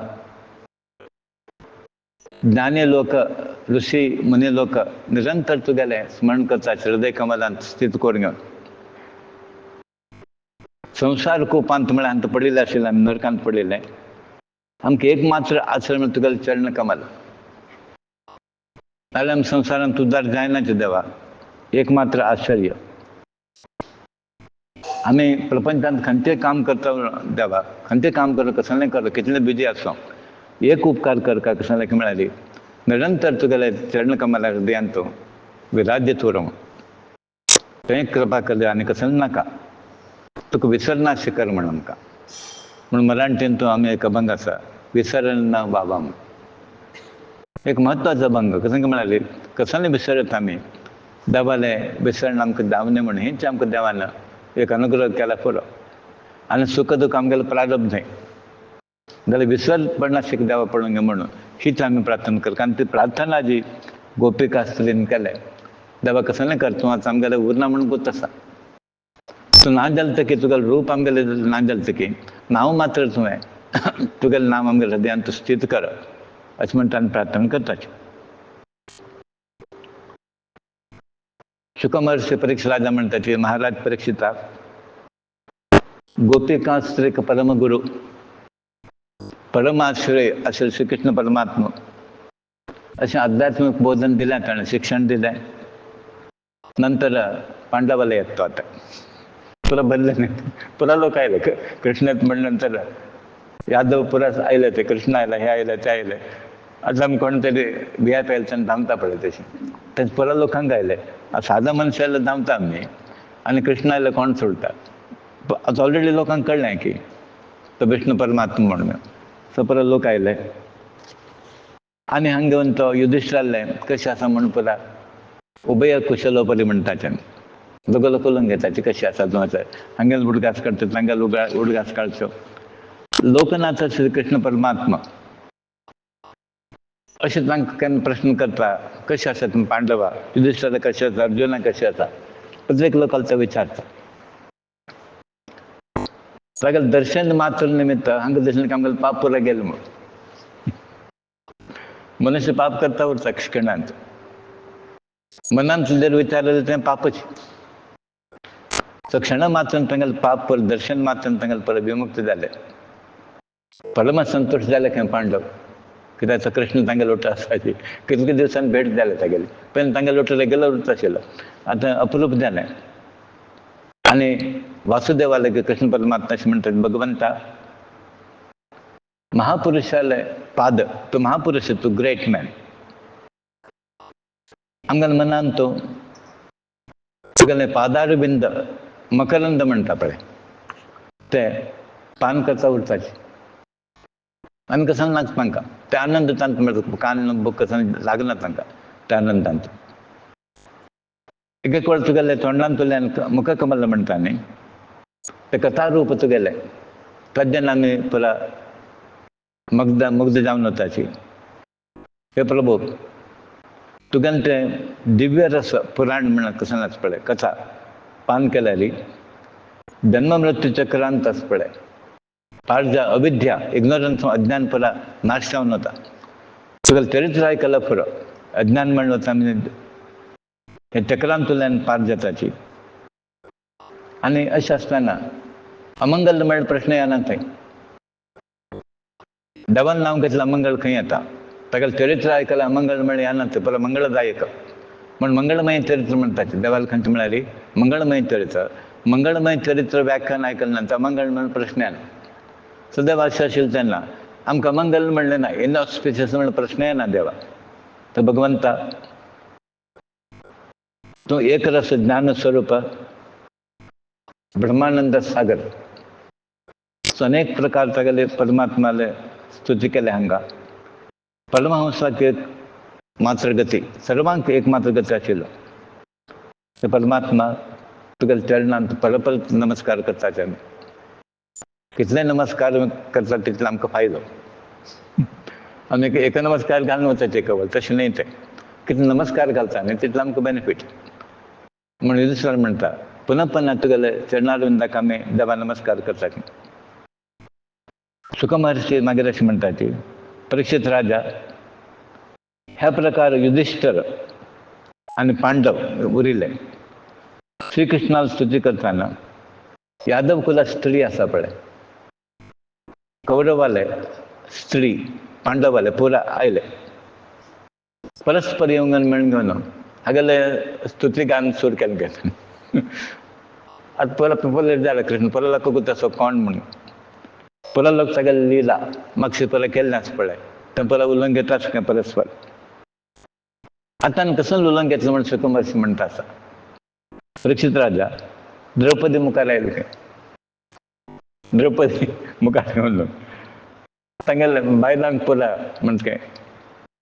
ज्ञानी लोक ऋषी मुनी लोक निरंतर तुगेले स्मरण करता हृदय कमलांत स्थित करून घेवन. संसार कुपांत म्हळ्यार अंत पडिल्ले आशिल्ले, आमी नरकांत पडिल्ले. आमकां एक मात्र आश्रम तुगेले चरण कमल. जाल्यार आमी संवसारांत उद्धार जायनाचे देवा. एक मात्र आश्चर्य. आमी प्रपंचांत खंयचें काम करता देवा, खंयचें काम कर, कसलें कर, कितलें बिजी आसूं, एक उपकार कर का कसलें म्हळ्यार निरंतर तुगेले चरण कमला हृदयांत तूं विराजित उरूं. तें कृपा कर आनी कसलें नाका. तुका विसरना शिकर म्हण आमकां. म्हूण मराठींत तूं आमी एक अभंग आसा, विसरन ना बाबा म्हूण. एक म्हत्वाचो अभंग. कसलें म्हळ्यार कसलें विसरत आमी. देवाले विसरण आमकां जावं न्ही म्हूण हेंच आमकां देवान एक अनुग्रह केला पुरो. आनी सुख दूख आमगेलें प्रारब्ध न्ही. जाल्यार विसर पडना शिक देवा पडूंक म्हणून हीच आमी प्रार्थना करता. आनी ती प्रार्थना जी गोपिकास्त्रीन केलें, देवा कसलें कर, तूं आतां आमगेलें उरना म्हणून गुत आसा. तूं ना जालें तकी तुगेलें रूप आमगेलें ना जालें तकी नांव मात्र तुवें तुगेलें नांव आमगेल्या हृदयांत स्थित कर अशें म्हणटा आनी प्रार्थना करताची. शुक महर्षी परीक्षा राजा म्हणटाची महाराज परीक्षिता गोपिकास्त्रीक परमगुरू परमाश्रय अशें श्री कृष्ण परमात्मा अशें आध्यात्मीक बोधन दिलें, ताणें शिक्षण दिलें. नंतर पांडवाला येतो आता पुरा बदले नाही. पुरा लोक आयले कृष्णात म्हणलं नंतर यादव पुरा आयले, ते कृष्ण आयला, हे आयले, ते आयले. आता आमी कोण तरी वी आय पी आयल्याच्यान धांवता पळय तशी ते पुरा लोकांक आयले. सादा मनशां आयले धांवता आमी आनी कृष्ण आयले कोण सोडटा. आतां ऑलरेडी लोकांक कळ्ळें की तो विष्णू परमात्मा म्हणून. सो पुरा लोक आयले आनी हांगा घेवन तो युधिष्ठीर आसले कशें आसा म्हणून पुरा उभय कुशलोपरी म्हणटाचे दोगोलो करून घेताचे कशें आसा तूं आसा. हांगेल उडगास काडटा, तांगेल उडगास काडचो. लोकनाथ श्री कृष्ण परमात्मा अशें तांकां केन्ना प्रश्न करता कशें आसा तुमी पांडवा, युधिष्ठीर कशें आसा, अर्जुना कशें आसा, प्रत्येक लोकांक तो विचारता. तागेलें दर्शन मात्र निमित्त हांगा दर्शन आमगेलें पाप पुरो गेलें म्हूण. मनुष्य पाप करता उरता क्षणांत. मनांत जर विचारलें तें पापच. सो क्षण मात्र तांगेलें पाप पर दर्शन मात्र तांगेलें पर विमुक्त जालें. परम संतोष जाले खंय पांडव कित्याक कृष्ण तांगे लोट आसपाची कितके दिवसांनी भेट द्यायला तागेली पण तांगे लोट रेग्युलरच आशिल्लो आतां अप्रूप जालें आनी वासुदेवाले कृष्ण परमात्मा अशें म्हणटात भगवंता महापुरुषाले पाद तूं महापुरुश तूं ग्रेट मॅन आमगेल्या मनान तूं तुगेलें पादार बिंद मकरंद म्हणटा पळय ते पान करता उरताचे आनी कसान लागता तांकां ते आनंद तांकां मेळटा कान बूक कसान लागना तांकां त्या आनंदांत एक वेळ तुगेले तोंडान तुल्यान मुख कमल म्हणटा न्ही ते कथा रूप तुगेले तद्यान आमी पुरा मुग्ध जावन वताची हे प्रभू तुगेलें तें दिव्य रस पुराण म्हणून कसान आसा पळय कथा पान केल्यारी जन्म मृत्यू चक्रांत आसा पळय पारजा अविद्या इग्नोरन्स अज्ञान पुरा नाश जावन वता तुगेलें चरित्र आयकला पुरो अज्ञान म्हणून वता आमी हे चक्रांतल्यान पार जाताची आनी अशें आसतना अमंगल म्हणल्यार प्रश्न येना थंय देवान नांव घेतलं अमंगल खंय येता तागेलें चरित्र आयकलां अमंगल म्हळ्यार येना थंय परत मंगळदायक म्हण मंगळमय चरित्र म्हणटाचे देवाल खंयचे म्हळ्यार मंगळमय चरित्र व्याख्यान आयकलें नंतर अमंगल म्हणून प्रश्न येना सदैव अशें आशिल्लें तेन्ना आमकां अमंगल म्हणलें ना इनऑस्पिशियस म्हणून प्रश्न येना देवा तर भगवंता तूं एक रस ज्ञान स्वरूप ब्रह्मानंद सागर अनेक प्रकार तागेले परमात्माले स्तुती केले हांगा परमहंसाक एक मात्र गती सर्वांक एक मात्र गती आशिल्लो ते परमात्मा तुगेले चरणांत परत नमस्कार करताचे आमी कितले नमस्कार करता तितलो आमकां फायदो आमी एक नमस्कार घालून वचाचे केवळ तशें न्ही तें कितले नमस्कार घालता न्ही तितलो आमकां बेनिफीट म्हणून युधिष्ठीर म्हणटा पुनः पुनः तुगेले चरणारविंदाक आमी देवा नमस्कार करतात सुख महर्षी मागीर अशें म्हणटा ती परीक्षित राजा ह्या प्रकार युधिष्ठीर आनी पांडव उरिल्ले श्री कृष्णाल स्तुती करताना यादव कुला स्त्री आसा पळय कौरवाले स्त्री पांडवाले पुरा आयले परस्पर येवंगन मेळून घेवन हागेले स्तुती गान सूर केलें घेतलें आतां परत पॉप्युलर जालें कृष्ण परत लोक गुतासो कोण म्हणून परत लोक सगळे लिला मागशे परत केल्लें आसा पळय तें परत उलोवन घेताच काय परस्पर आतां कसं उलोवन घेतलें म्हणून सुखमहर्षी म्हणटा आसा परीक्षित राजा द्रौपदी मुखार आयली काय द्रौपदी मुखार येवन तांगेले बायलांक पुरा म्हणजे काय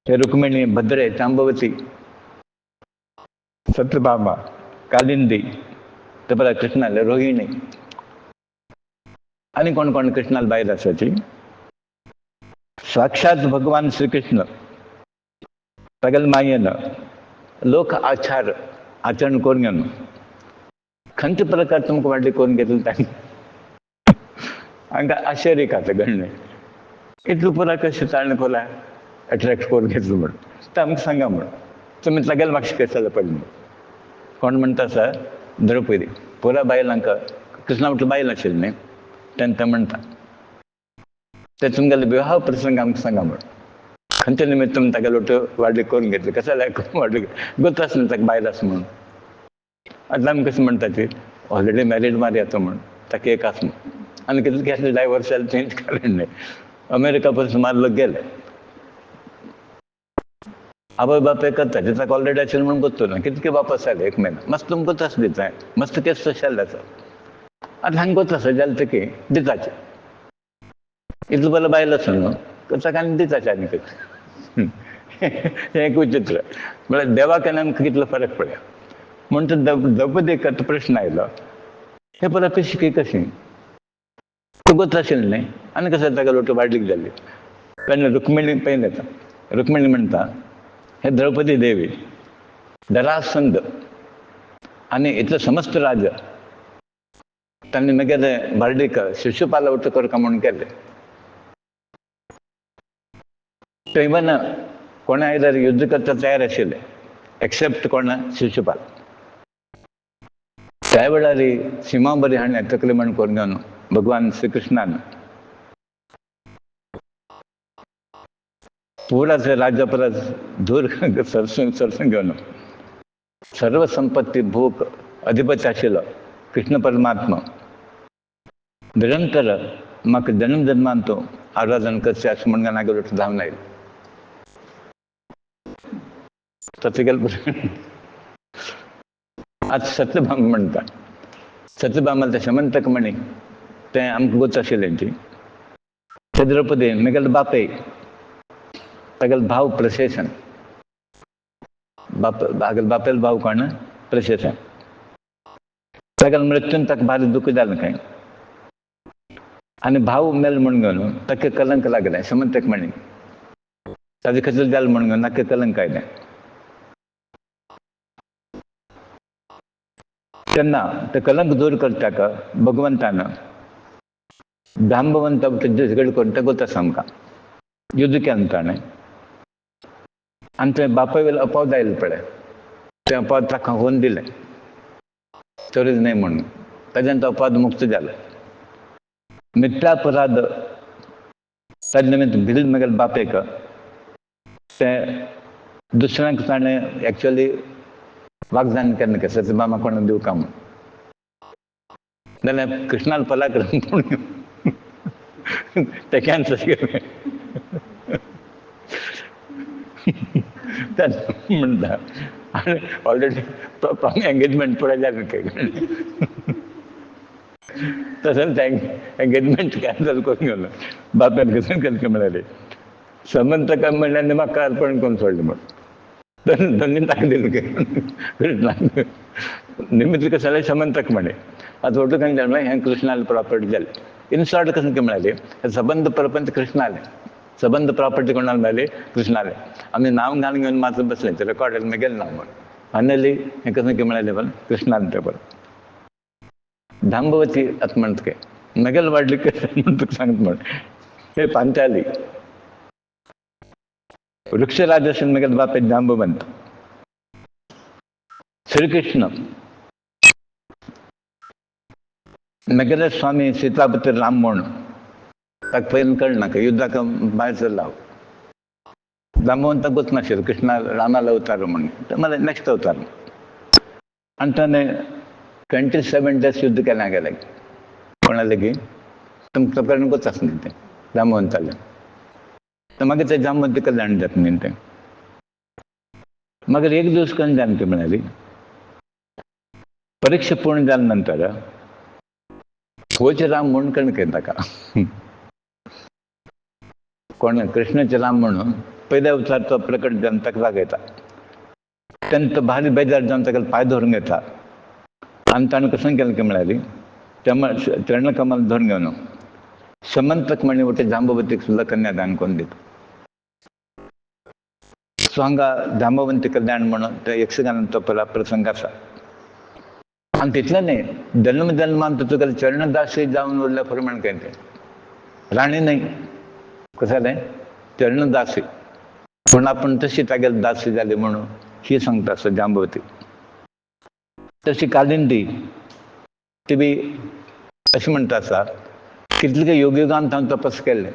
ते रुक्मिणी भद्रे जांबवती सत्यभामा कालिंदी ते परत कृष्णाले रोहिणी आनी कोण कोण कृष्णाल बायल आसाची साक्षात भगवान श्री कृष्ण तागेले मायेन लोक आचरण करून घेवन खंयचे प्रकार तुमकां वाडली करून घेतले तांकां हांकां आश्चर्य खाता गणने इतलो पुरा कशें ताणें पुरा अट्रॅक्ट करून घेतलो म्हण तें आमकां सांगा म्हण तुमी तागेले म्हाका शिकयताले पडले म्हण कोण म्हणटा सर द्रौपदी पुरा बायलांक कृष्णा म्हटलं बायल आशिल्ली न्ही तेन्ना म्हणटा ते तुमगेले विवाह प्रसंग आमकां सांगा म्हण खंयच्या निमित्त तुमी तागेलो वाडली करून घेतली कशा लायक वाडली गोत आसली ताका बायल आसा म्हणून आतां आमी कशें म्हणटा ती ऑलरेडी मॅरीड मारी येता म्हण ताका एक आसा म्हण आनी कितले केसले डायवर्स जाले चेंज कारण न्ही अमेरिका पासून मारलो गेले आवय बाप एक करता ताका ऑलरेडी आशिल्लो म्हणून गोत्तो ना कितके वापस जाले एक महिना मस्त तुमकां गोत आसा दिता मस्त केस तशें आसा आतां हांगा गोत आसा जालें ते की दिताचे इतलो बरो बायल आसा न्हू ताका आनी दिताचे आनी कितें हें एक विचित्र म्हळ्यार देवाक आनी आमकां कितलो फरक पडया म्हणटा द्रौपदीक आतां प्रश्न आयलो हे परत शिकी कशी तूं गोत आशिल्लें न्ही आनी कशें ताका लोट वाडलीक जाल्ली पण रुक्मिणी पयन येता रुक्मिणी म्हणटा हे द्रौपदी देवी जरासंध आनी इतले समस्त राज्य तांणी मागीर भरडीक शिशुपाल उठ करता म्हणून केलें ते इवन कोणा आयल्यार युद्ध करता तयार आशिल्ले एक्सेप्ट कोण शिशुपाल त्या वेळार शिमाबरी हाणें तकली म्हण करून घेवन भगवान श्री कृष्णान पुराचे राज्य परत धूर सरसून घेवन सर्व संपत्ती भूक अधिपती आशिल्लो कृष्ण परमात्मा निरंतर म्हाका जन्म जन्मान तूं आराधन करचें अशें म्हणून नागेलो जावन आयलो. तशें गेलें आज सत्यभाम म्हणटा. सत्यभामाल ते शमंतक म्हणी तें आमकां गोच आशिल्लें ती. ते द्रौपदी म्हगेलो बापय तागेलो भाव प्रशेशन. हागेलो बापेलो भाव कोण? प्रशेशन. तागेलो मृत्यून ताका भारी दुख जालें खंय आनी भाव मेलो म्हण घेवन ताका कलंक लागलें. शमंतक म्हणी ताजे खातीर जालें म्हण घेवन ताका कलंक आयलें. तेन्ना ते कलंक दूर करच्याक भगवंतान जांबवंत झगड करून ते गोत आसा आमकां युध्द केलें ताणें. आनी थंय बापाय वयलो अपवाद आयलो पळय तें अपवाद ताका होवन दिलें चोरीच न्हय म्हणून. ताच्यान तो अपवाद मुक्त जालो. मिथ्यापराध ताजे निमित्त भिल म्हगेल्या बापेक तें दुसऱ्यांक ताणें एक्चुअली वागदान केन्ना केलें सत्यभामा कोणाक दिवका म्हूण. जाल्यार कृष्णाल पराक्रम पूण ते कॅन्सल केलें. म्हणटा आनी ऑलरेडी एंगेजमेंट पुराय जालें खंय. तसोच एंगेजमेंट कॅन्सल करून गेलो. बापायन कसं केलें म्हणाले समंतका म्हणल्यार म्हाका अर्पण करून सोडलें म्हण. धन्य ताका दिलें कृष्णाक. निमित्त कसं जालें समंतक म्हणे. आतां फोटो खंय जालें हें कृष्णाल प्रॉपर्टी जालें. इन शॉर्ट कसं म्हणाले सबंध प्रपंच कृष्णाले. सबंध प्रॉपर्टी कोणाला मेळ्ळी? कृष्णाले. आमी नांव घालून घेवन मात्र बसलें ते रेकॉर्ड म्हगेलें नांव म्हण. फायनली हें कसं म्हणालें बरं कृष्णान ते बरं. जांबवती आतां म्हणटा काय म्हगेलें वाडली म्हण तुका सांगता म्हण. हे पांचाली वृक्षराज आशिल्लो म्हगेलो बापाय जांबवंत. श्रीकृष्ण म्हगेले स्वामी सीतापुत्र राम म्हूण ताका पयलीं कळनाका युध्दाक भायर सरला हांव. जांबवंताक गोच नाशिल्लो कृष्णा रामालो अवतार म्हूण. म्हळ्यार नॅक्स्ट अवतार. आनी ताणें 27 days युध्द केलें हागेलें कोणा लागीं तुमकां कळना गोच आसा न्ही तें जांबवंतालें. तर मागीर ते जांबवंत कल्याण जाता न्ही तें. मागीर एक दीस कशें जालें तें म्हणाली परीक्षा पूर्ण जाले नंतर होचे राम म्हणून कण केलें ताका. कोण कृष्णाचे राम म्हणून पयल्या अवतार तो प्रकट जावन ताका जागयता. तेन्ना तो भारी बेजार जावन ताका पांय धरून घेता. आनी ताणें कसं केलें की म्हणाली चरणकमल धरून घेवन समंतक म्हणी वटे जांबवतीक सुद्दां कन्यादान करून दिता. सो हांगा जांबवंती कल्याण म्हणून ते यक्षगानान तो प्रसंग आसा. आनी तितलें न्ही जन्म जन्मान तुका चरणदासी जावन उरल्या प्रमाण काय तें राणी न्हय. कसं जालें चरणदासी पूण आपूण तशी तागेली दासी जाली म्हणून ही सांगता आसा जांबवती. तशी कालिंदी ती बी अशें म्हणटा आसा कितले युगयुगांत हांवें तपस केल्लें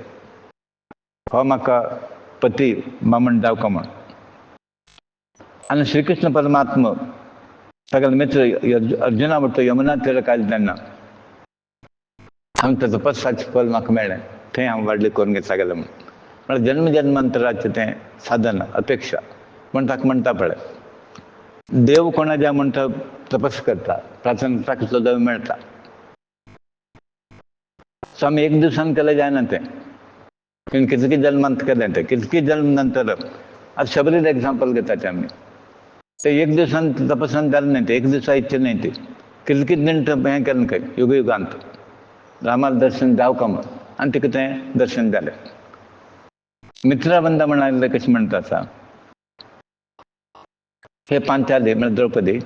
हो म्हाका पती बामण जावका म्हूण. आनी श्रीकृष्ण परमात्मा तागेलो मित्र अर्जुना म्हणटा यमुना तिराक आयलो तेन्ना हांवें तें तपस्साचें फल म्हाका मेळ्ळें थंय हांव वाडली करून घेतला गेलो म्हूण. म्हळ्यार जन्म जन्मांतराचें तें साधन अपेक्षा म्हण ताका म्हणटा पळय. देव कोणा ज्या म्हणटा तपस करता प्रार्थना ताका सुद्दां मेळटा. सो आमी एक दिवसान केलें जायना तें. कितके जल्मांत केलें तें कितके जल्म नंतर आतां शबरीर एग्जाम्पल घेतात आमी. ते एक दिवसान तपसान जालें न्हय. ते एक दिसा इच्छा न्हय ती कितले दिन हें केलें खंय युगयुगांत रामाल दर्शन जावका म्हूण. आनी तिका तें दर्शन जालें. मित्राबंदा म्हणाले कशें म्हणटा आसा हे पांचाली म्हळ्यार द्रौपदी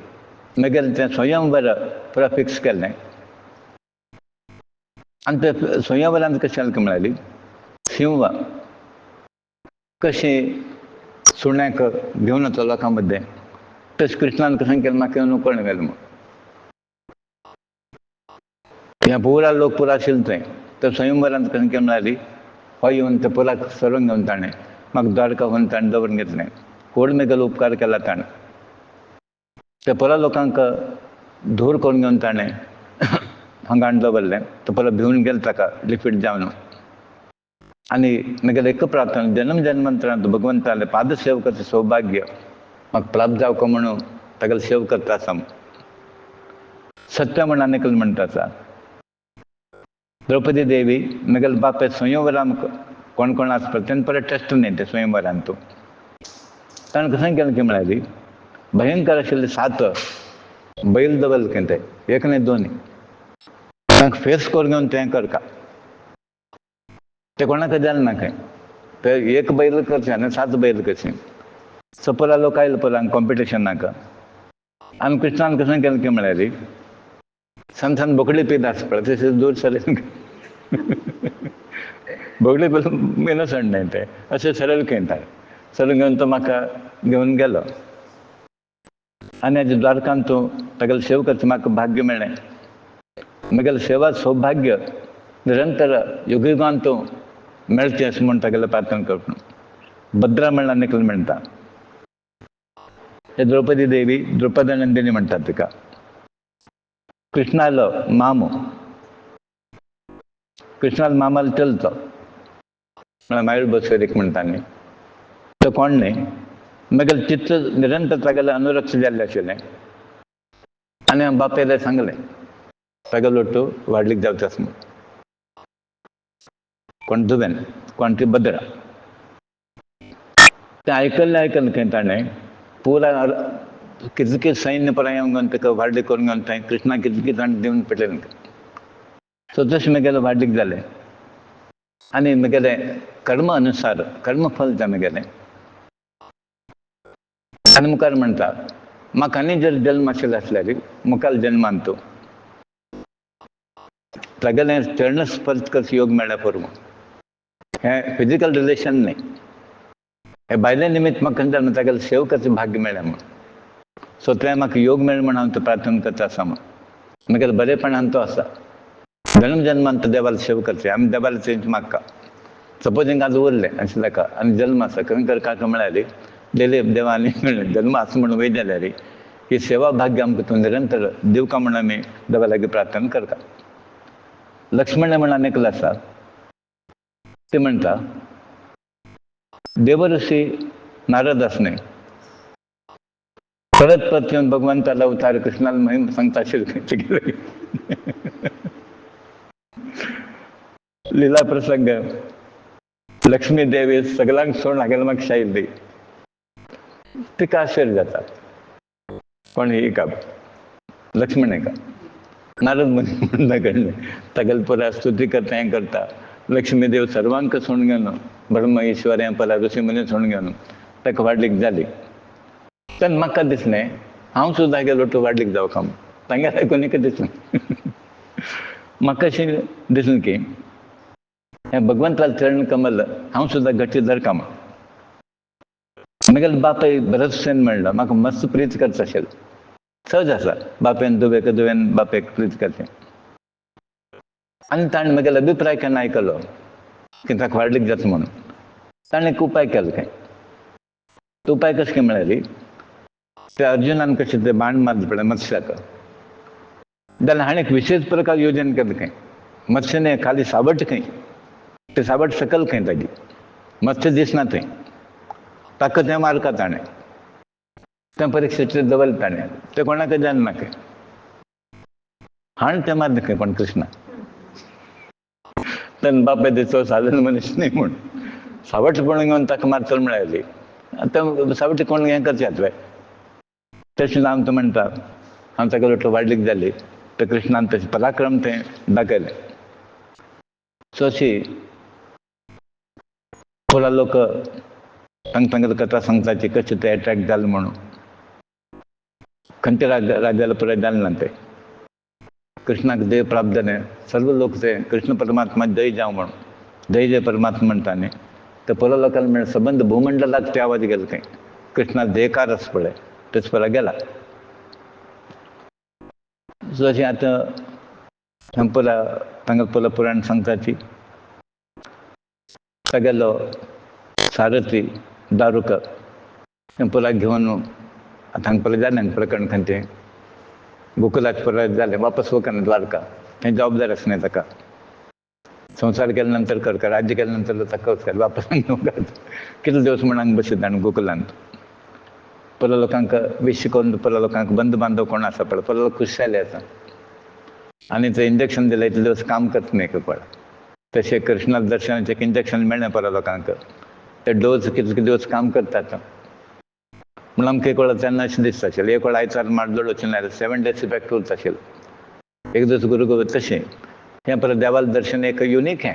म्हगेलें तें स्वयंवर पुरा फिक्स केलें. आनी ते स्वयंवरांत कशें जालें म्हणाली सिंह कशी सुण्याक घेवन वता लोकां मदें तशें कृष्णान कशें केलें म्हाका येवन उखलून गेलें म्हूण. हें पुरा लोक पुरा आशिल्लो थंय. तर स्वयंवरांत कशें केलें म्हणाली हो येवन ते पुराक सरोन घेवन ताणें म्हाका द्वारका व्हरून ताणें दवरून घेतलें. व्हड मेगल उपकार केला ताणें. ते परा लोकांक धूर करून घेवन ताणें हांगा हाडून दवरलें. तो परा भिवून गेलो ताका लिफीट जावन. आनी म्हगेलें एक प्रार्थना, जन्म जन्मांतरांत भगवंताले पाद सेव करचें सौभाग्य म्हाका प्राप्त जावं म्हणून तागेलो सेव करता आसा. सत्य म्हण आनीक म्हणटा आसा, द्रौपदी देवी म्हगेले बापे स्वयंवरान कोण कोण आसपा तेन्ना परत टेस्ट न्ही ते स्वयंवरान. तूं ताणें कशें केलें की म्हळ्यार भयंकर आशिल्ले 7 बैल दवरले खंय ते, एक न्ही दोन, तांकां फेस करून घेवन तें करता. ते कोणाक जालें ना खंय, ते एक बैल करचें आनी 7 बैल करचें. सपोला लोक आयले पळय कॉम्पिटिशनाक. आनी कृष्णान कशें केलें की म्हळ्यार सान सान बोकडी पीत आसपा तशें दूर सरयन बोगडी पळय इनोसंट न्ही ते, अशें सरयल खंय ताणें सरून घेवन तो म्हाका घेवन गेलो. आनी हेजे द्वारकांत तूं तागेलो सेव करचें म्हाका भाग्य मेळ्ळें. म्हगेलें सेवा सौभाग्य निरंतर युगयुगांत तूं मेळचें अशें म्हूण तागेलें प्रार्थना करता. भद्रा म्हण आनीक म्हणटा. हे द्रौपदी देवी द्रुपद नंदिनी म्हणटात तिका. कृष्णालो मामो, कृष्णालो मामालो चलतो म्हळ्यार मायूर बसवेरीक म्हणटा न्ही, तो कोण न्ही, म्हगेलें चित्त निरंतर तागेलें अनुरक्त जाल्लें आशिल्लें. आनी हांवें बापायले सांगलें तागेलो तूं वाडलीक जावचो आसा म्हूण. कोण धुवेन, कोण ती भद्रा. तें आयकल्लें खंय ताणें पुरा कितें कितें सैन्य पळय घेवन ताका वाडली करून घेवन थंय कृष्णाक कितें कितें ताणें दिवन पेटयलें. सो तशें म्हगेलें वाडलीक जालें. आनी म्हगेलें कर्म अनुसार कर्मफल तें म्हगेलें. आनी मुखार म्हणटा म्हाका आनी जर जल्म आशिल्लो आसल्यार मुखार जल्मान तूं तागेलें चरण स्पर्श करचो योग मेळ्ळ्या पुरो. हें फिजिकल रिलेशन न्ही, हे भायले निमित्त म्हाका खंय जालें तागेलें सेव करचें भाग्य मेळ्ळें म्हूण. सो तें म्हाका योग मेळ्ळें म्हूण हांव तो प्रार्थना करता आसा म्हूण. म्हगेलें बरेपणान तो आसा. जन्म जन्मांत देवाला सेव करचें. आमी देवाला चेंज मागता. सपोजींग आज उरलें अशें ताका आनी जल्म आसा खंय काका म्हळ्यार डेली देवानी जल्म आसा म्हणून वय जाल्यार ही सेवा भाग्य आमकां तूं निरंतर दिवका म्हूण आमी देवा लागीं प्रार्थना करता. लक्ष्मण म्हण आनीक आसा. ते म्हणटा देवऋषी नारद आसने परत परत येवन भगवंताला अवतार कृष्णाला महिम सांगता आशिल्ले. लीला प्रसंग लक्ष्मी देवी सगळ्यांक सोडून हागेलो म्हाका शायिल्ली. तिका आश्चर्य जाता. कोण ही का लक्ष्मण का नारद म्हणटा घडलें. तागेलें पुरा स्तुती करता हें करता. लक्ष्मी देव सर्वांक सोडून घेवन ब्रह्म ईश्वर हें पळय ऋषी मुनी सोडून घेवन ताका वाडलीक जाली. तेन्ना म्हाका दिसलें हांव सुद्दां गेलो तूं वाडलीक जावं म्हूण. तांगे आयकून एक दिसलें म्हाका अशें दिसलें की हें भगवंताचें चरण कमल हांव सुद्दां गच्ची धरता म्हूण. म्हगेलो बापाय भरतसेन म्हणलो म्हाका मस्त प्रीत करचो आशिल्लो. सहज आसा बापायन दुवेन बापायक प्रीत करचें. आनी ताणें म्हगेलो अभिप्राय केन्ना आयकलो की ताका वाडलीक जाता म्हणून. ताणें एक उपाय केलो खंय. तो उपाय कशें काय म्हळ्यार ते अर्जुनान कशें ते बाण मारले पळय मत्स्याक, जाल्यार हाणें एक विशेष प्रकार योजन केलें खंय. मत्स्य न्ही खाली सावट खंय, ते सावट सकल खंय ताची मत्स्य दिसना थंय. ताका तें मारता ताणें. तें परीक्षेचेर दवरलें ताणें. तें कोणाक जालना खंय. हाणें तें मारलें खंय कोण कृष्णा. तेन्ना बापाय दिसलो सादारण मनीस न्ही म्हूण सावट पळोवन घेवन ताका मारतलो म्हळ्यार आतां सावटी कोण हें करचें हातवें. तशें हांव तो म्हणटा हांव ताका लोटलो वाडलीक जाली तर कृष्णान तशें पराक्रम तें दाखयलें. सो अशी पुरा लोक तांगेली कथा सांगताची कशें ते एट्रॅक्ट जालें म्हणून. खंयच्या राज्याला पुराय जालें ना तें. कृष्णाक देव प्राप्त जालें. सर्व लोक ते कृष्ण परमात्मा जय जावं म्हणून जय जय परमात्मा म्हणटा न्ही. ते पुरा लोकांना म्हणल्यार सबंद भूमंडलाक ते आवाज गेलो खंय. कृष्णा जयकार आसा पळय तेच पुरा गेला. सो अशें आतां पुरा तांगे पुरा पुराण सांगताची तागेलो सारथी दारुका हें पुराक घेवन हांगा परत जालें प्रकरण खंयचें गोकुलात परत जालें वापस वचना द्वारका हें जबाबदार आसलें ताका संसार केल्या नंतर करता राज्य केल्या नंतर ताका वचता वापस कितले दिवस म्हण हांगा बसयता आनी गोकुलांत परत लोकांक विश करून परत लोकांक बंद बांधव कोण आसा पळय परत लोक खुश जाले आसा आनी थंय इंजेक्शन दिलें इतले दिवस काम करता न्ही पळय तशें कृष्णा दर्शनाचें एक इंजेक्शन मेळ्ळें परत लोकांक ते डोज कितले दिवस काम करतात म्हण आमकां एक वेळ तेन्ना अशें दिसता आशिल्लें एक वेळ आयतार माड्डोळ वचून आयलें 7 days इफेक्ट उरता आशिल्लो एक दीस गुरू गोविंद तशें हें परत देवाल दर्शन एक युनीक हें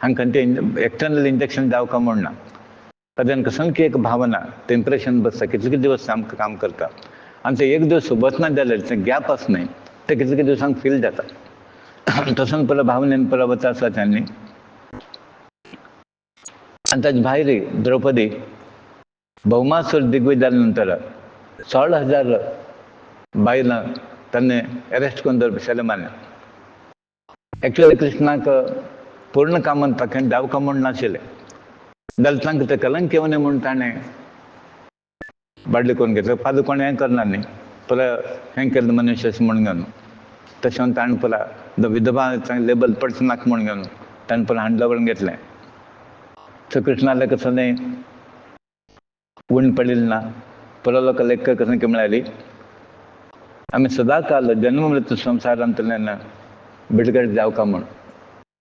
हांगा खंयचें एक्सटर्नल इंजेक्शन जावका म्हण ना ताज्यान कसंकी एक भावना तें इम्प्रेशन बसता कितले दिवस आमकां काम करता आनी ते एक दिवस वचना जाल्यार तें गॅप आसना ते कितले दिवसांक फील जाता तसोन परत भावनेन परत वता आसता त्यांनी आनी ताजे भायर द्रौपदी भौमासूर दिग्विजय जाल्या नंतर 16,000 बायलां ताणें अरेस्ट करून दवरप सैलमान एक्चुअली कृष्णाक पूर्ण कामान ताका जावका म्हूण नाशिल्लें जाल्यार तांकां तें कलंक येवं न्ही म्हूण ताणें बाडली करून घेतलें फाल्यां कोण हें करना न्ही परत हें केल्लें मनुश्य अशें म्हूण घेवन तशें ताणें परत विधवा लेबल पडच नाका म्हूण घेवन ताणें परत हांडला व्हरून घेतलें सो कृष्णाले कसं न्ही उण पडिल्लें ना परत लोक लेख कसं की म्हळ्यार आमी सदां काल जन्म मृत्यू संवसारांतल्यान बिडगड जावका म्हूण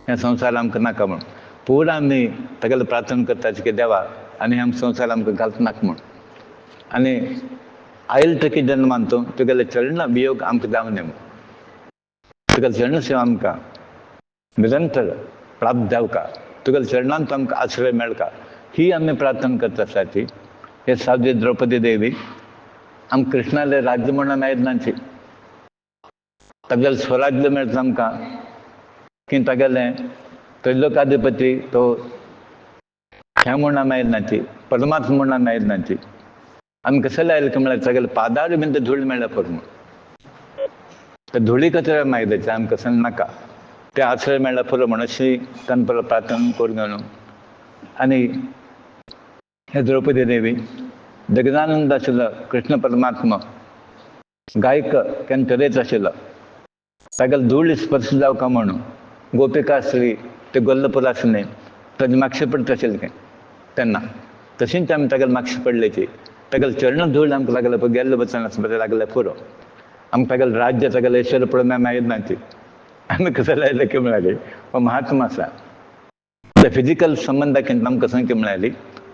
हें संवसार आमकां नाका म्हूण पुरो आमी तागेले प्रार्थना करतात की देवा आनी आमकां संवसार आमकां घालता नाका म्हूण आनी आयल टकी जन्मान तूं तुगेले चरण वियोग आमकां जावं न्ही म्हूण तुगेले चरण सेवा आमकां निरंतर प्राप्त जावका तुगेले चरणांत आमकां आश्रय मेळका ही आमी प्रार्थना करता आसात हे साध्वी द्रौपदी देवी आमकां कृष्णाले राज्य म्हणून मेळत नाची तागेलें स्वराज्य मेळटा आमकां की तागेलें त्रैलोकाधिपती तो हें म्हणून मेळत नाची परमात्मा म्हणून मेळत नाची आमी कसले आयले की म्हळ्यार तागेले पादार बीन धूळ मेळ्ळा पुरो म्हूण ते धुळी कचऱ्या मागयताचे आमकां कसं नाका ते आश्रय मेळ्ळा पुरो म्हूण अशी ताणें परत प्रार्थना करून घेवन आनी हे द्रौपदी देवी जगदानंद आशिल्लो कृष्ण परमात्मा गायक केन्ना तरेच आशिल्लो तागेले धूळ स्पर्श जावका म्हणून गोपिका आसली ते गोल्लपूर आसली ताजे मागशे पडटा आशिल्लें तेन्ना तशींच आमी तागेले मागशे पडलेची तागेले चरण धूळ आमकां लागले पळय गेल्ले वचना बरें लागले पुरो आमकां तागेलें राज्य तागेलें ऐश्वर्य पळोवन आमी मेळत नाची आमी कसं लायलें की म्हळ्यार हो महात्मा आसा ते फिजिकल संबंधांत आमकां कसं की म्हळ्यार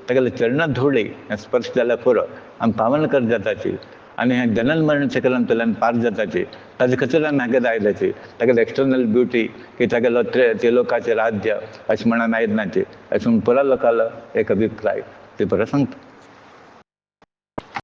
तागेले चरण धुळी हें स्पर्श जाल्यार पुरो आमी पावनकर जाताची आनी हें जनन मरण चक्रांतल्यान पार जाताची ताजे खातीर आमी हांगा आयल्याची तागेले एक्सटर्नल ब्युटी की तागेलो त्रिलोकाचें राज्य अशें म्हणून मेळत नाची अशें म्हूण पुरा लोकांलो एक अभिप्राय ते बरो सांगता